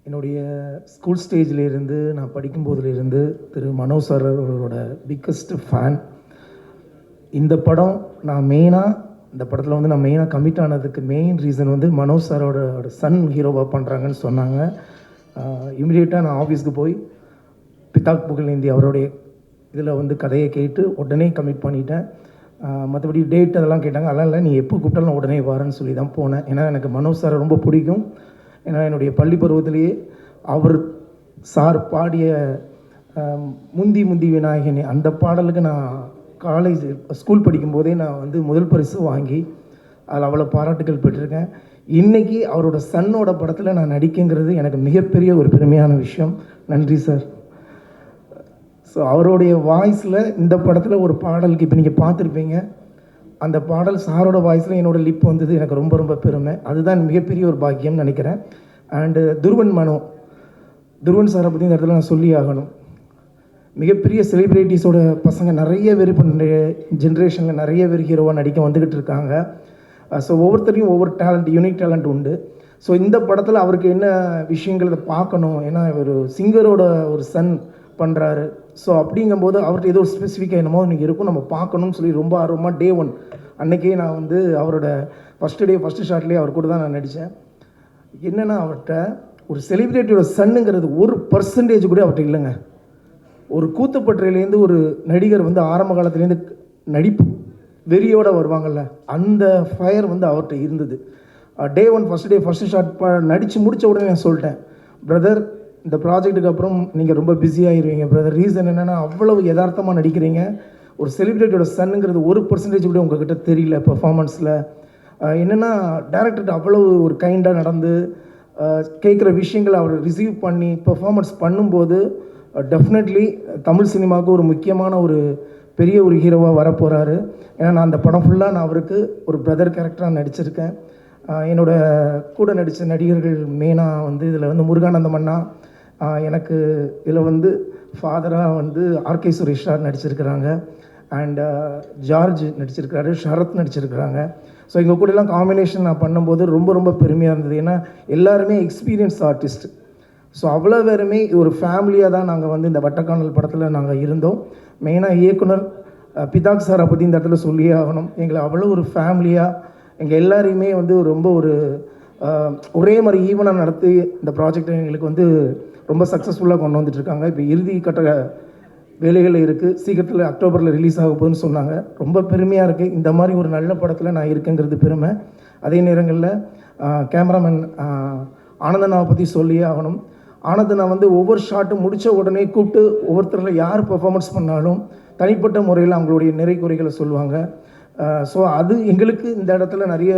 என்னுடைய ஸ்கூல் ஸ்டேஜ்லேருந்து நான் படிக்கும்போதுலேருந்து திரு மனோஜ் சார் அவரோட பிக்கஸ்ட் ஃபேன். இந்த படம் நான் இந்த படத்தில் வந்து நான் மெயினாக கமிட் ஆனதுக்கு மெயின் ரீசன் வந்து மனோஜ் சாரோட சன் ஹீரோவாக பண்ணுறாங்கன்னு சொன்னாங்க. இமிடியேட்டாக நான் ஆஃபீஸ்க்கு போய் பிதாக் புகழேந்தி அவருடைய இதில் வந்து கதையை கேட்டு உடனே கமிட் பண்ணிட்டேன். மற்றபடி டேட் அதெல்லாம் கேட்டாங்க. அதெல்லாம் இல்லை, நீ எப்போ கூப்பிட்டாலும் நான் உடனே வரேன்னு சொல்லி தான் போனேன். ஏன்னா எனக்கு மனோஜ் சாரை ரொம்ப பிடிக்கும். ஏன்னா என்னுடைய பள்ளி பருவத்திலேயே அவர் சார் பாடிய முந்தி முந்தி விநாயகனே அந்த பாடலுக்கு நான் ஸ்கூல் படிக்கும்போதே நான் வந்து முதல் பரிசு வாங்கி அதில் அவ்வளோ பாராட்டுகள் பெற்றிருக்கேன். இன்றைக்கி அவரோட சன்னோட படத்தில் நான் நடிக்குங்கிறது எனக்கு மிகப்பெரிய ஒரு பெருமையான விஷயம். நன்றி சார். ஸோ அவருடைய வாய்ஸில் இந்த படத்தில் ஒரு பாடலுக்கு இப்போ நீங்கள் பார்த்துருப்பீங்க, அந்த பாடல் சாரோட வாய்ஸில் என்னோடய லிப் வந்தது எனக்கு ரொம்ப ரொம்ப பெருமை. அதுதான் மிகப்பெரிய ஒரு பாக்கியம்னு நினைக்கிறேன். அண்டு துருவன் சாரை பற்றி இந்த இடத்துல நான் சொல்லி ஆகணும். மிகப்பெரிய செலிப்ரிட்டிஸோட பசங்க நிறைய பேர் இப்போ ஜென்ரேஷனில் நிறைய பேர் ஹீரோவாக நடிக்க வந்துக்கிட்டு இருக்காங்க. ஸோ ஒவ்வொருத்தரையும் ஒவ்வொரு டேலண்ட், யூனிக் டேலண்ட் உண்டு. ஸோ இந்த படத்தில் அவருக்கு என்ன விஷயங்கிறத பார்க்கணும். ஏன்னா ஒரு சிங்கரோட ஒரு சன் பண்ணுறாரு. ஸோ அப்படிங்கும்போது அவர்கிட்ட ஏதோ ஒரு ஸ்பெசிஃபிக்காக என்னமோ இன்றைக்கி இருக்கும், நம்ம பார்க்கணும்னு சொல்லி ரொம்ப ஆர்வமாக டே 1 அன்றைக்கே நான் வந்து அவரோட ஃபஸ்ட்டு ஷாட்லேயே அவர் கூட தான் நான் நடித்தேன். என்னென்னா அவர்கிட்ட ஒரு செலிப்ரிட்டியோட சன்னுங்கிறது 1% கூட அவர்கிட்ட இல்லைங்க. ஒரு கூத்துப்பற்றையிலேருந்து ஒரு நடிகர் வந்து ஆரம்ப காலத்துலேருந்து நடிப்பு வெறியோடு வருவாங்கள்ல, அந்த ஃபயர் வந்து அவர்கிட்ட இருந்தது. டே 1 ஃபஸ்ட்டு ஷாட் நடித்து முடித்த உடனே நான் சொல்லிட்டேன், பிரதர் இந்த ப்ராஜெக்ட்டுக்கு அப்புறம் நீங்கள் ரொம்ப பிஸியாகிடுவீங்க பிரதர். ரீசன் என்னென்னா அவ்வளவு யதார்த்தமாக நடிக்கிறீங்க. ஒரு செலிப்ரிட்டியோட சன்னுங்கிறது 1% கூட உங்ககிட்ட தெரியல பெர்ஃபார்மன்ஸில். என்னென்னா டேரக்டர்கிட்ட அவ்வளவு ஒரு கைண்டாக நடந்து கேட்குற விஷயங்களை அவர் ரிசீவ் பண்ணி பெர்ஃபார்மன்ஸ் பண்ணும்போது டெஃபினெட்லி தமிழ் சினிமாவுக்கு ஒரு முக்கியமான ஒரு பெரிய ஒரு ஹீரோவாக வரப்போகிறாரு. ஏன்னா நான் அந்த படம் ஃபுல்லாக நான் அவருக்கு ஒரு பிரதர் கேரக்டராக நடிச்சிருக்கேன். என்னோடய கூட நடித்த நடிகர்கள் மெயினாக வந்து இதில் வந்து முருகானந்தம் அண்ணா, எனக்கு இதில் வந்து ஃபாதராக வந்து ஆர்கே சுரேஷ் சார் நடிச்சிருக்கிறாங்க. அண்ட் ஜார்ஜ் நடிச்சிருக்கிறாரு, ஷரத் நடிச்சிருக்கிறாங்க. ஸோ எங்கள் கூடலாம் காம்பினேஷன் நான் பண்ணும்போது ரொம்ப ரொம்ப பெருமையாக இருந்தது. ஏன்னா எல்லாருமே எக்ஸ்பீரியன்ஸ் ஆர்டிஸ்ட். ஸோ அவ்வளோ பேருமே ஒரு ஃபேமிலியாக தான் நாங்கள் வந்து இந்த வட்டக்கானல் படத்தில் நாங்கள் இருந்தோம். மெயினாக இயக்குனர் பிதாக் சாரை பற்றி இந்த இடத்துல சொல்லியே ஆகணும். எங்களை அவ்வளோ ஒரு ஃபேமிலியாக எங்கள் எல்லாரையுமே வந்து ரொம்ப ஒரு ஒரே மாதிரி ஈவனாக நடத்தி இந்த ப்ராஜெக்டை எங்களுக்கு வந்து ரொம்ப சக்ஸஸ்ஃபுல்லாக கொண்டு வந்துட்டுருக்காங்க. இப்போ இறுதி கட்ட வேலைகள் இருக்குது. சீக்கிரத்தில் அக்டோபரில் ரிலீஸ் ஆக போகுதுன்னு சொன்னாங்க. ரொம்ப பெருமையாக இருக்குது. இந்த மாதிரி ஒரு நல்ல படத்தில் நான் இருக்கேங்கிறது பெருமை. அதே நேரங்களில் கேமராமேன் ஆனந்தனாவை பற்றி சொல்லியே ஆகணும். ஆனந்தனா வந்து ஒவ்வொரு ஷாட்டும் முடித்த உடனே கூப்பிட்டு ஒவ்வொருத்தரில் யார் பெர்ஃபார்மன்ஸ் பண்ணாலும் தனிப்பட்ட முறையில் அவங்களுடைய நிறை குறைகளை சொல்லுவாங்க. ஸோ அது எங்களுக்கு இந்த இடத்துல நிறைய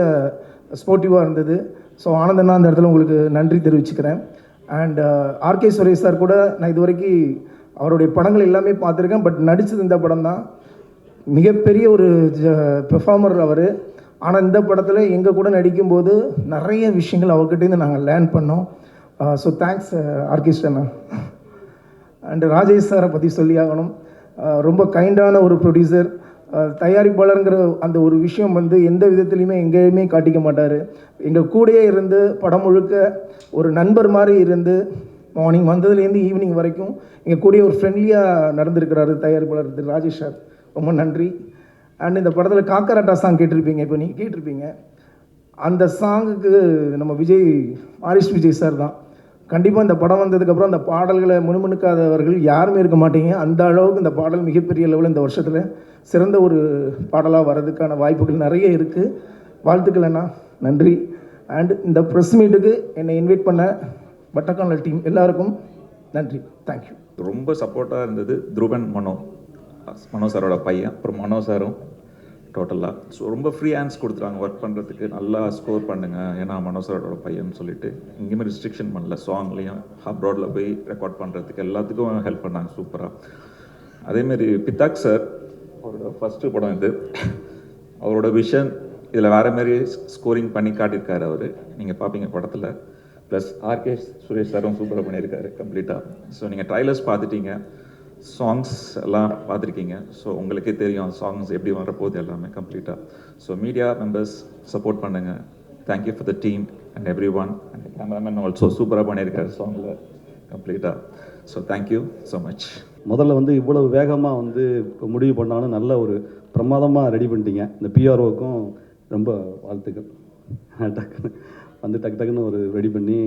ஸ்போர்ட்டிவாக இருந்தது. ஸோ ஆனந்தனா அந்த இடத்துல உங்களுக்கு நன்றி தெரிவிச்சுக்கிறேன். அண்ட் ஆர்கே சுரேஷ் சார் கூட நான் இது வரைக்கும் அவருடைய படங்கள் எல்லாமே பார்த்துருக்கேன். பட் நடித்தது இந்த படம் தான். மிகப்பெரிய ஒரு பெர்ஃபார்மர் அவர். ஆனால் இந்த படத்தில் எங்கள் கூட நடிக்கும்போது நிறைய விஷயங்கள் அவர்கிட்டேருந்து நாங்கள் லேர்ன் பண்ணோம். So thanks orchestra. And Rajesh சாரை பற்றி சொல்லி ஆகணும். ரொம்ப கைண்டான ஒரு ப்ரொடியூசர். தயாரிப்பாளருங்கிற அந்த ஒரு விஷயம் வந்து எந்த விதத்துலையுமே எங்கேயுமே காட்டிக்க மாட்டார். எங்கள் கூடயே இருந்து படம் முழுக்க ஒரு நண்பர் மாதிரி இருந்து மார்னிங் வந்ததுலேருந்து ஈவினிங் வரைக்கும் எங்கள் கூடயே ஒரு ஃப்ரெண்ட்லியாக நடந்திருக்கிறாரு தயாரிப்பாளர் திரு ராஜேஷ் சார். ரொம்ப நன்றி. அண்ட் இந்த படத்தில் காக்கராட்டா சாங் கேட்டிருப்பீங்க, இப்போ நீங்கள் கேட்டிருப்பீங்க. அந்த சாங்குக்கு நம்ம ஆரிஷ் விஜய் சார் தான். கண்டிப்பாக இந்த படம் வந்ததுக்கப்புறம் அந்த பாடல்களை முணுமுணுக்காதவர்கள் யாருமே இருக்க மாட்டீங்க. அந்த அளவுக்கு இந்த பாடல் மிகப்பெரிய லெவலில் இந்த வருஷத்தில் சிறந்த ஒரு பாடலாக வர்றதுக்கான வாய்ப்புகள் நிறைய இருக்குது. வாழ்த்துக்கள் அண்ணா, நன்றி. அண்ட் இந்த ப்ரெஸ் மீட்டுக்கு என்னை இன்வைட் பண்ண வட்டக்கானல் டீம் எல்லாருக்கும் நன்றி. தேங்க்யூ. ரொம்ப சப்போர்ட்டாக இருந்தது துருவன் மனோ சாரோட பையன், அப்புறம் மனோ சாரும் டோட்டலாக. ஸோ ரொம்ப ஃப்ரீ ஹேண்ட்ஸ் கொடுத்துருவாங்க ஒர்க் பண்ணுறதுக்கு. நல்லா ஸ்கோர் பண்ணுங்கள், ஏன்னா மனோ சாரோட பையன் சொல்லிட்டு எங்கேயுமே ரெஸ்ட்ரிக்ஷன் பண்ணல. சாங்லேயும் அப்ராடில் போய் ரெக்கார்ட் பண்ணுறதுக்கு எல்லாத்துக்கும் ஹெல்ப் பண்ணாங்க சூப்பராக. அதேமாரி பிதாக் சார் அவரோட ஃபஸ்ட்டு படம் இது. அவரோட விஷன் இதில் வேறு மாரி ஸ்கோரிங் பண்ணி காட்டியிருக்காரு அவர். நீங்கள் பார்ப்பீங்க படத்தில். ப்ளஸ் ஆர்கே சுரேஷ் சாரும் சூப்பராக பண்ணியிருக்காரு கம்ப்ளீட்டாக. ஸோ நீங்கள் ட்ரைலர்ஸ் பார்த்துட்டீங்க, சாங்ஸ் எல்லாம் பார்த்துருக்கீங்க. ஸோ உங்களுக்கே தெரியும் சாங்ஸ் எப்படி வரப்போகுது எல்லாமே கம்ப்ளீட்டாக. ஸோ மீடியா மெம்பர்ஸ் சப்போர்ட் பண்ணுங்கள், thank you for the team and every one and cameraman also சூப்பராக பண்ணியிருக்காரு சாங்கில் கம்ப்ளீட்டாக. So thank you so much. முதல்ல வந்து இவ்வளவு வேகமாக வந்து முடிவு பண்ணாலும் நல்ல ஒரு பிரமாதமாக ரெடி பண்ணிட்டீங்க. இந்த பிஆர்ஓக்கும் ரொம்ப வாழ்த்துக்கள். டக்குன்னு வந்து டக்குன்னு ஒரு ரெடி பண்ணி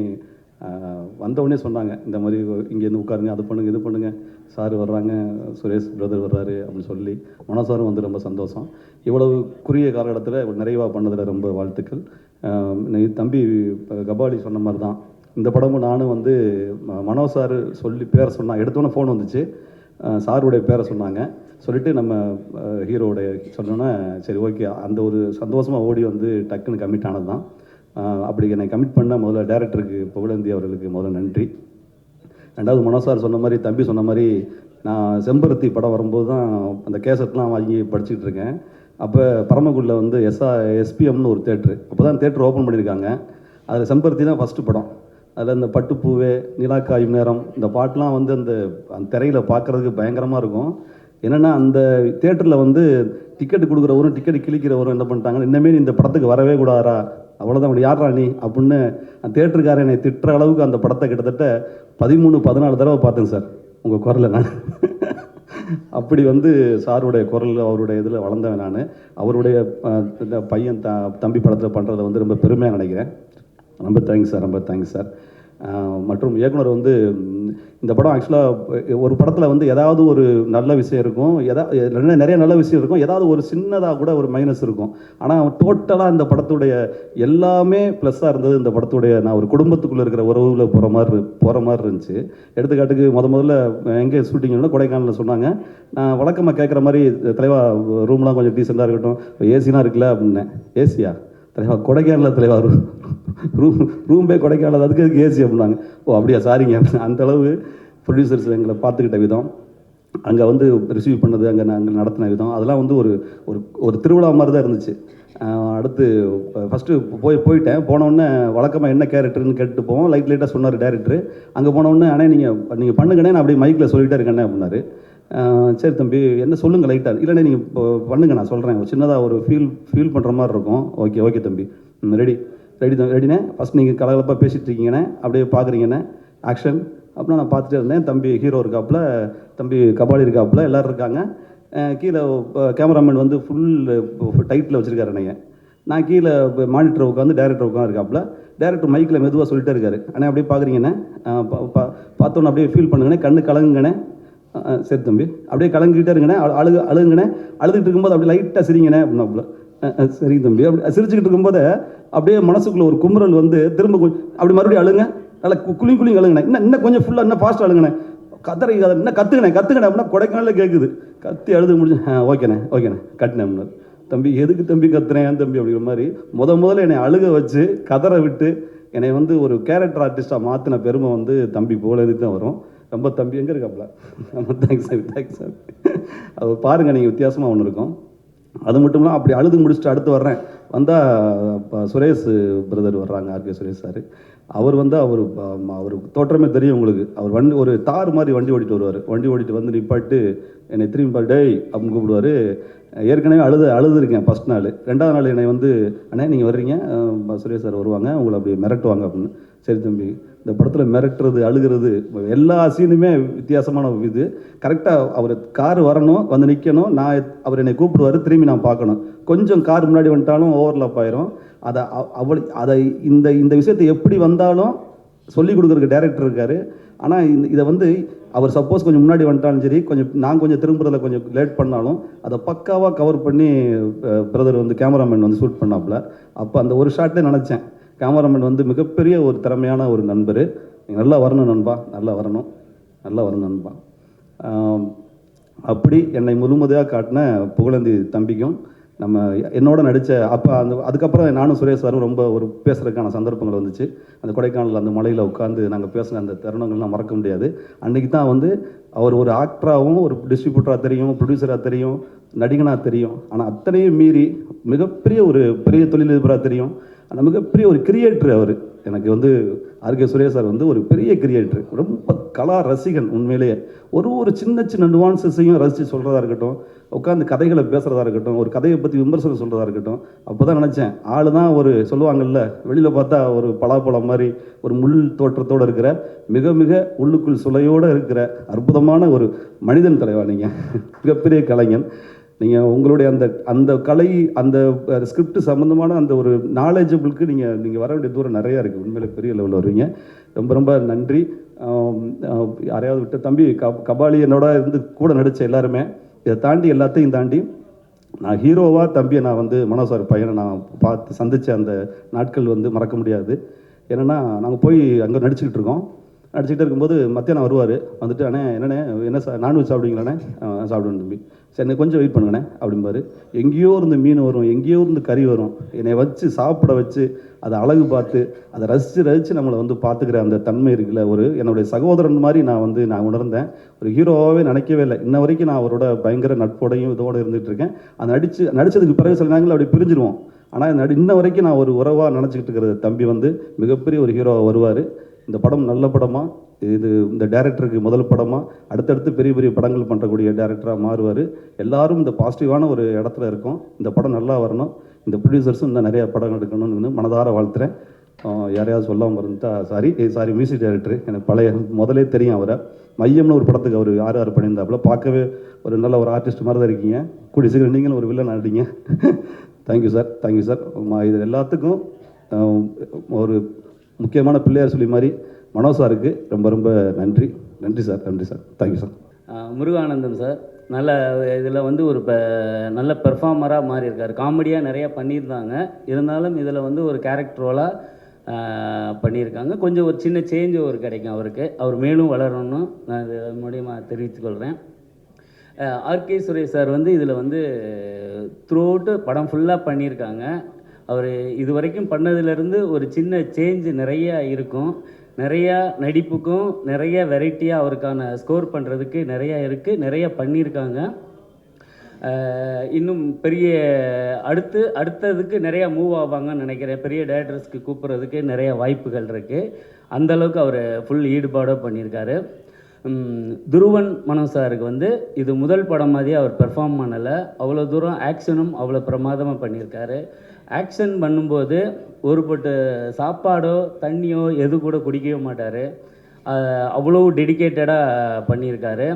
வந்தவுடனே சொன்னாங்க, இந்த மாதிரி இங்கேருந்து உட்காருங்க, அது பண்ணுங்கள், இது பண்ணுங்கள், சார் வர்றாங்க, சுரேஷ் பிரதர் வர்றாரு அப்படின்னு சொல்லி மனோ சாரும் வந்து ரொம்ப சந்தோஷம். இவ்வளவு குறுகிய காலகட்டத்தில் நிறைவாக பண்ணதில் ரொம்ப வாழ்த்துக்கள். தம்பி கபாலி சொன்ன மாதிரி தான் இந்த படமும் நானும் வந்து மனோ சார் சொல்லி பேரை சொன்னாங்க. எடுத்தோன்னே ஃபோன் வந்துச்சு, சாருடைய பேரை சொன்னாங்க. சொல்லிவிட்டு நம்ம ஹீரோவுடைய சொன்னோன்னே சரி ஓகே, அந்த ஒரு சந்தோஷமாக ஓடி வந்து டக்குன்னு கமிட் ஆனது தான். அப்படி என்னை கமிட் பண்ண முதல்ல டைரக்டருக்கு புகழேந்தி அவர்களுக்கு முதல்ல நன்றி. ரெண்டாவது மனோ சார் சொன்ன மாதிரி, தம்பி சொன்ன மாதிரி, நான் செம்பருத்தி படம் வரும்போது தான் அந்த கேசட்லாம் வாங்கி படிச்சுக்கிட்டு இருக்கேன். அப்போ பரமக்குடியில் வந்து எஸ்பிஎம்னு ஒரு தேட்ரு, அப்போ தான் தேட்ரு ஓப்பன் பண்ணியிருக்காங்க. அதில் செம்பருத்தி தான் ஃபஸ்ட்டு படம். அதில் இந்த பட்டுப்பூவே, நிலாக்காயும் நேரம், இந்த பாட்டெலாம் வந்து அந்த திரையில் பார்க்குறதுக்கு பயங்கரமாக இருக்கும். என்னென்னா அந்த தேட்டரில் வந்து டிக்கெட்டு கொடுக்குறவரும் டிக்கெட்டு கிழிக்கிறவரும் என்ன பண்ணிட்டாங்க, இன்னமே இந்த படத்துக்கு வரவே கூடாதா, அவ்வளோதான், அப்படி யாரா நீ அப்படின்னு அந்த தேட்டருக்காரன் என்னை திட்டுற அளவுக்கு அந்த படத்தை கிட்டத்தட்ட 13-14 தடவை பார்த்தேன் சார் உங்கள் குரலில் நான். அப்படி வந்து சாருடைய குரல், அவருடைய இதில் வளர்ந்தவன் நான். அவருடைய இந்த பையன் தம்பி படத்தில் பண்ணுறதை வந்து ரொம்ப பெருமையாக நினைக்கிறேன். ரொம்ப தேங்க்ஸ் சார், ரொம்ப தேங்க்ஸ் சார். மற்றும் இயக்குனர் வந்து இந்த படம் ஆக்சுவலாக ஒரு படத்தில் வந்து ஏதாவது ஒரு நல்ல விஷயம் இருக்கும், நிறைய நல்ல விஷயம் இருக்கும், ஏதாவது ஒரு சின்னதாக கூட ஒரு மைனஸ் இருக்கும். ஆனால் டோட்டலாக இந்த படத்துடைய எல்லாமே ப்ளஸ்ஸாக இருந்தது. இந்த படத்துடைய நான் ஒரு குடும்பத்துக்குள்ளே இருக்கிற உறவுல போகிற மாதிரி இருந்துச்சு. எடுத்துக்காட்டுக்கு முதல்ல எங்கே ஷூட்டிங்னா கொடைக்கானலில் சொன்னாங்க. நான் வழக்கமாக கேட்குற மாதிரி, தலைவா ரூம்லாம் கொஞ்சம் டீசெண்டாக இருக்கட்டும், ஏசிலாம் இருக்குல்ல அப்படின்னேன். ஏசியா தலைவா? கொடைக்கானலில் தலைவா ரூம்பே கொடைக்கானல், அதுக்கு ஏசி அப்படின்னாங்க. ஓ அப்படியா, சாரிங்க. அந்த அளவு ப்ரொடியூசர்ஸ் எங்களை பார்த்துக்கிட்ட விதம், அங்கே வந்து ரிசீவ் பண்ணது, அங்கே நாங்கள் நடத்தின விதம், அதெல்லாம் வந்து ஒரு ஒரு திருவிழா மாதிரி தான் இருந்துச்சு. அடுத்து ஃபஸ்ட்டு போயிட்டேன். போனோடனே வழக்கமாக என்ன கேரக்டர்னு கேட்டுட்டு போவோம். லைட்டாக சொன்னார் டேரக்டரு. அங்கே போனோடனே அண்ணே நீங்கள் பண்ணுங்கண்ணே, நான் அப்படியே மைக்கில் சொல்லிகிட்டே இருக்கேண்ணே அப்படின்னாரு. சரி தம்பி என்ன சொல்லுங்கள் லைட்டாக, இல்லைண்ணே நீங்கள் இப்போ பண்ணுங்க, நான் சொல்கிறேன், சின்னதாக ஒரு ஃபீல் பண்ணுற மாதிரி இருக்கும். ஓகே தம்பி, ரெடிண்ணே. ஃபஸ்ட் நீங்கள் கலகலப்பாக பேசிகிட்டு இருக்கீங்கண்ணே, அப்படியே பார்க்குறீங்கண்ணே, ஆக்ஷன் அப்படின்னா நான் பார்த்துட்டே இருந்தேன். தம்பி ஹீரோ இருக்காப்புல, தம்பி கபாலி இருக்காப்புல, எல்லோரும் இருக்காங்க. கீழே கேமராமேன் வந்து ஃபுல் டைட்டில் வச்சுருக்காரு அண்ணைய. நான் கீழே மானிட்டர் உட்காந்து டேரக்டர் உட்காந்துருக்காப்புல. டேரக்டர் மைக்கில் மெதுவாக சொல்லிட்டே இருக்காரு, அண்ணே அப்படியே பார்க்குறீங்கண்ணே, பார்த்தோன்னே அப்படியே ஃபீல் பண்ணுங்கண்ணே, கண்ணு கலங்குங்கண்ணே. சரி தம்பி, அப்படியே கலங்கிட்டே இருங்கண்ணே, அழுகுங்கண்ணே, அழுதுகிட்டு இருக்கும்போது அப்படியே லைட்டாக சிரிங்கண்ணே அப்படின்னாப்புல. சரி தம்பி. அப்படி சிரிச்சுக்கிட்டு இருக்கும்போது அப்படியே மனசுக்குள்ளே ஒரு குமுறல் வந்து திரும்ப அப்படி மறுபடியும் அழுங்க, நல்லா குளிங் அழுங்கண்ணே, இன்னும் கொஞ்சம் ஃபுல்லாக இன்னும் ஃபாஸ்ட்டாக அழுங்கண்ணே, இன்னும் கற்றுக்கணே அப்படின்னா கொடைக்கானல கேட்குது. கத்தி அழுது முடிஞ்சு ஓகேண்ணே கட்டினேன் அப்படின்னாரு. தம்பி எதுக்கு தம்பி கத்துறேன் தம்பி அப்படிங்கிற மாதிரி முதல்ல என்னை அழுக வச்சு கதற விட்டு என்னை வந்து ஒரு கேரக்டர் ஆர்டிஸ்ட்டாக மாற்றின பெருமை வந்து தம்பி போலது தான் வரும். ரொம்ப தம்பி எங்கே இருக்காப்புல, ரொம்ப தேங்க்ஸ் சார். அது பாருங்கள், நீங்கள் வித்தியாசமாக ஒன்று இருக்கும். அது மட்டும் இல்லாமல் அப்படி அழுது முடிச்சுட்டு அடுத்து வர்றேன். வந்தால் சுரேஷ் பிரதர் வர்றாங்க, ஆர்கே சுரேஷ் சார். அவர் வந்து அவர் தோற்றமே தெரியும் உங்களுக்கு. அவர் ஒரு தார் மாதிரி வண்டி ஓட்டிட்டு வருவார். வண்டி ஓட்டிட்டு வந்து நிப்பாட்டு என்னை திரும்பி டேய் அப்படின்னு கூப்பிடுவார். ஏற்கனவே அழுதுருக்கேன் ஃபஸ்ட் நாள். ரெண்டாவது நாள் என்னை வந்து அண்ணே நீங்கள் வர்றீங்க, சுரேஷ் சார் வருவாங்க, உங்களை அப்படி மிரட்டுவாங்க அப்படின்னு. சரி தம்பி, இந்த படத்தில் மிரட்டுறது, அழுகிறது, எல்லா சீனுமே வித்தியாசமான இது. கரெக்டாக அவர் கார் வரணும், வந்து நிற்கணும், அவர் என்னை கூப்பிடுவார், திரும்பி நான் பார்க்கணும். கொஞ்சம் கார் முன்னாடி வந்துட்டாலும் ஓவர்லாப் ஆயிரும். அதை இந்த விஷயத்தை எப்படி வந்தாலும் சொல்லிக் கொடுக்குறதுக்கு டேரக்டர் இருக்கார். ஆனால் இதை வந்து அவர் சப்போஸ் கொஞ்சம் முன்னாடி வந்துட்டாலும் சரி, நான் கொஞ்சம் திரும்புறதில் கொஞ்சம் லேட் பண்ணாலும் அதை பக்காவாக கவர் பண்ணி பிரதர் வந்து கேமராமேன் வந்து ஷூட் பண்ணாப்புல. அப்போ அந்த ஒரு ஷாட்டே நினச்சேன், கேமராமேன் வந்து மிகப்பெரிய ஒரு திறமையான ஒரு நண்பர். நல்லா வரணும் நண்பா, நல்லா வரணும் நண்பா. அப்படி என்னை முழுமதியாக காட்டின புகழேந்தி தம்பிக்கும், நம்ம என்னோட நடித்த அப்போ அதுக்கப்புறம் நானும் சுரேஷ் சாரும் ரொம்ப ஒரு பேசுகிறதுக்கான சந்தர்ப்பங்கள் வந்துச்சு. அந்த கொடைக்கானல் அந்த மலையில் உட்காந்து நாங்கள் பேசின அந்த தருணங்கள்லாம் மறக்க முடியாது. அன்றைக்கி தான் வந்து அவர் ஒரு ஆக்டராகவும், ஒரு டிஸ்ட்ரிபியூட்டராக தெரியும், ப்ரொடியூசராக தெரியும், நடிகனாக தெரியும். ஆனால் அத்தனையும் மீறி மிகப்பெரிய ஒரு பெரிய தொழிலதிபராக தெரியும். ஆனால் மிகப்பெரிய ஒரு கிரியேட்டர் அவர். எனக்கு வந்து ஆர்கே சுரேஷ் சார் வந்து ஒரு பெரிய கிரியேட்டர், ரொம்ப கலா ரசிகன். உண்மையிலேயே ஒரு சின்ன சின்ன நுவான்சஸையும் ரசித்து சொல்கிறதா இருக்கட்டும், உட்காந்து கதைகளை பேசுகிறதா இருக்கட்டும், ஒரு கதையை பற்றி விமர்சனம் சொல்கிறதா இருக்கட்டும். அப்போ தான் நினச்சேன், ஆள் தான் ஒரு சொல்லுவாங்கல்ல, வெளியில் பார்த்தா ஒரு பலாப்பழம் மாதிரி ஒரு முள் தோற்றத்தோடு இருக்கிற, மிக மிக உள்ளுக்குள் சுளையோடு இருக்கிற அற்புதமான ஒரு மனிதன் தலைவா நீங்கள். மிகப்பெரிய கலைஞன் நீங்கள். உங்களுடைய அந்த அந்த கலை, அந்த ஸ்கிரிப்ட் சம்மந்தமான அந்த ஒரு நாலேஜபிளுக்கு நீங்கள் வர வேண்டிய தூரம் நிறையா இருக்குது. உண்மையிலே பெரிய லெவலில் வருவீங்க. ரொம்ப ரொம்ப நன்றி. யாரையாவது விட்ட தம்பி கபாலி என்னோட இருந்து கூட நடித்த எல்லாருமே, இதை தாண்டி எல்லாத்தையும் தாண்டி நான் ஹீரோவாக தம்பியை நான் வந்து மனோ சார் பையனை நான் பார்த்து சந்தித்த அந்த நாட்கள் வந்து மறக்க முடியாது. என்னென்னா, நாங்கள் போய் அங்கே நடிச்சுக்கிட்டு இருக்கோம். நடிச்சுக்கிட்டே இருக்கும்போது மத்தியானம் வருவார். வந்துட்டு, அண்ணே என்னண்ணே என்ன நான்வெஜ் சாப்பிடுவீங்களாண்ணே? சாப்பிடுவேன் தம்பி. சரி, என்னை கொஞ்சம் வெயிட் பண்ணுங்கண்ணே அப்படிம்பாரு. எங்கேயோ இருந்து மீன் வரும், எங்கேயோ இருந்து கறி வரும். என்னை வச்சு சாப்பிட வச்சு அதை அழகு பார்த்து அதை ரசித்து நம்மளை வந்து பார்த்துக்கிற அந்த தன்மை இருக்குல்ல, ஒரு என்னுடைய சகோதரன் மாதிரி நான் உணர்ந்தேன். ஒரு ஹீரோவாகவே நினைக்கவே இல்லை. இன்ன வரைக்கும் நான் அவரோட பயங்கர நட்போடையும் இதோடு இருந்துகிட்டு இருக்கேன். அது நடித்ததுக்கு பிறகு சில நேரங்களில் அப்படி பிரிஞ்சிருவோம். ஆனால் இன்ன வரைக்கும் நான் ஒரு உறவாக நினச்சிக்கிட்டு இருக்கிற தம்பி வந்து மிகப்பெரிய ஒரு ஹீரோவாக வருவார். இந்த படம் நல்ல படமாக, இது இந்த டைரக்டருக்கு முதல் படமாக, அடுத்தடுத்து பெரிய பெரிய படங்கள் பண்ணுறக்கூடிய டைரக்டராக மாறுவார். எல்லாரும் இந்த பாசிட்டிவான ஒரு இடத்துல இருக்கோம். இந்த படம் நல்லா வரணும். இந்த ப்ரொடியூசர்ஸும் இந்த நிறைய படம் எடுக்கணும்னு மனதார வாழ்த்துறேன். யாரையாவது சொல்லாமல் இருந்தா சாரி மியூசிக் டைரக்டர் எனக்கு பழைய முதலே தெரியும் அவரை. மையம்னு ஒரு படத்துக்கு அவர் யார் பண்ணியிருந்தாப்புல, பார்க்கவே ஒரு நல்ல ஒரு ஆர்டிஸ்ட் மாதிரி தான் இருக்கீங்க. கூடிய சீக்கிரம் நீங்களும் ஒரு வில்லன் ஆடிங்க. Thank you sir, thank you sir. இது எல்லாத்துக்கும் ஒரு முக்கியமான பிள்ளையார் சொல்லி மாதிரி மனோ சாருக்கு ரொம்ப ரொம்ப நன்றி. நன்றி சார், நன்றி sir, thank you sir. Muruganandam sir நல்ல இதில் வந்து ஒரு நல்ல பெர்ஃபார்மராக மாறி இருக்கார். காமெடியாக நிறையா பண்ணியிருந்தாங்க, இருந்தாலும் இதில் வந்து ஒரு கேரக்டர் ரோலாக பண்ணியிருக்காங்க. கொஞ்சம் ஒரு சின்ன சேஞ்ச் கிடைக்கும் அவருக்கு. அவர் மேலும் வளரணும்னு நான் இது மூலியமாக தெரிவித்துக்கொள்கிறேன். ஆர்கே சுரேஷ் சார் வந்து இதில் வந்து த்ரூ அவுட்டு படம் ஃபுல்லாக பண்ணியிருக்காங்க. அவர் இது வரைக்கும் பண்ணதிலேருந்து ஒரு சின்ன சேஞ்ச் நிறையா இருக்கும். நிறையா நடிப்புக்கும் நிறைய வெரைட்டியாக அவருக்கான ஸ்கோர் பண்ணுறதுக்கு நிறையா இருக்குது, நிறையா பண்ணியிருக்காங்க. இன்னும் பெரிய அடுத்ததுக்கு நிறையா மூவ் ஆவாங்கன்னு நினைக்கிறேன். பெரிய டேரக்டர்ஸ்க்கு கூப்பிட்றதுக்கு நிறையா வாய்ப்புகள் இருக்குது. அந்தளவுக்கு அவர் ஃபுல் ஈடுபாடாக பண்ணியிருக்காரு. துருவன் மனோ சாருக்கு வந்து இது முதல் படம் மாதிரியே அவர் பெர்ஃபார்ம் பண்ணலை. அவ்வளோ தூரம் ஆக்ஷனும் அவ்வளோ பிரமாதமாக பண்ணியிருக்காரு. ஆக்ஷன் பண்ணும்போது ஒரு பட்டு சாப்பாடோ தண்ணியோ எது கூட குடிக்கவே மாட்டார். அவ்வளோ டெடிக்கேட்டடாக பண்ணியிருக்காரு.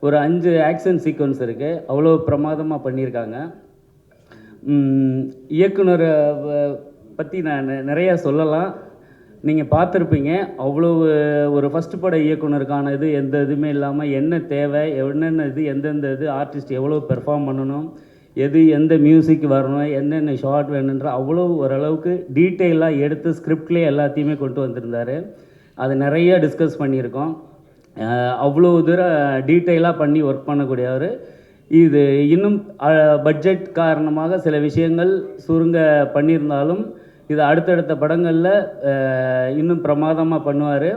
ஒரு 5 ஆக்ஷன் சீக்வன்ஸ் இருக்குது, அவ்வளோ பிரமாதமாக பண்ணியிருக்காங்க. இயக்குனரை பற்றி நான் நிறையா சொல்லலாம், நீங்கள் பார்த்துருப்பீங்க. அவ்வளோ ஒரு ஃபஸ்ட்டு பட இயக்குனருக்கான இது எந்த இதுவுமே இல்லாமல் என்ன தேவை, என்னென்ன இது, எந்தெந்த இது ஆர்டிஸ்ட் எவ்வளோ பெர்ஃபார்ம் பண்ணணும், எந்த மியூசிக் வரணும், என்னென்ன ஷார்ட் வேணுன்ற அவ்வளோ ஓரளவுக்கு டீட்டெயிலாக எடுத்து ஸ்கிரிப்ட்லேயே எல்லாத்தையுமே கொண்டு வந்திருந்தார். அது நிறைய டிஸ்கஸ் பண்ணியிருக்கோம். அவ்வளோ தூரம் டீட்டெயிலாக பண்ணி ஒர்க் பண்ணக்கூடியவர். இது இன்னும் பட்ஜெட் காரணமாக சில விஷயங்கள் சுருங்க பண்ணியிருந்தாலும் இது அடுத்தடுத்த படங்களில் இன்னும் பிரமாதமாக பண்ணுவார்.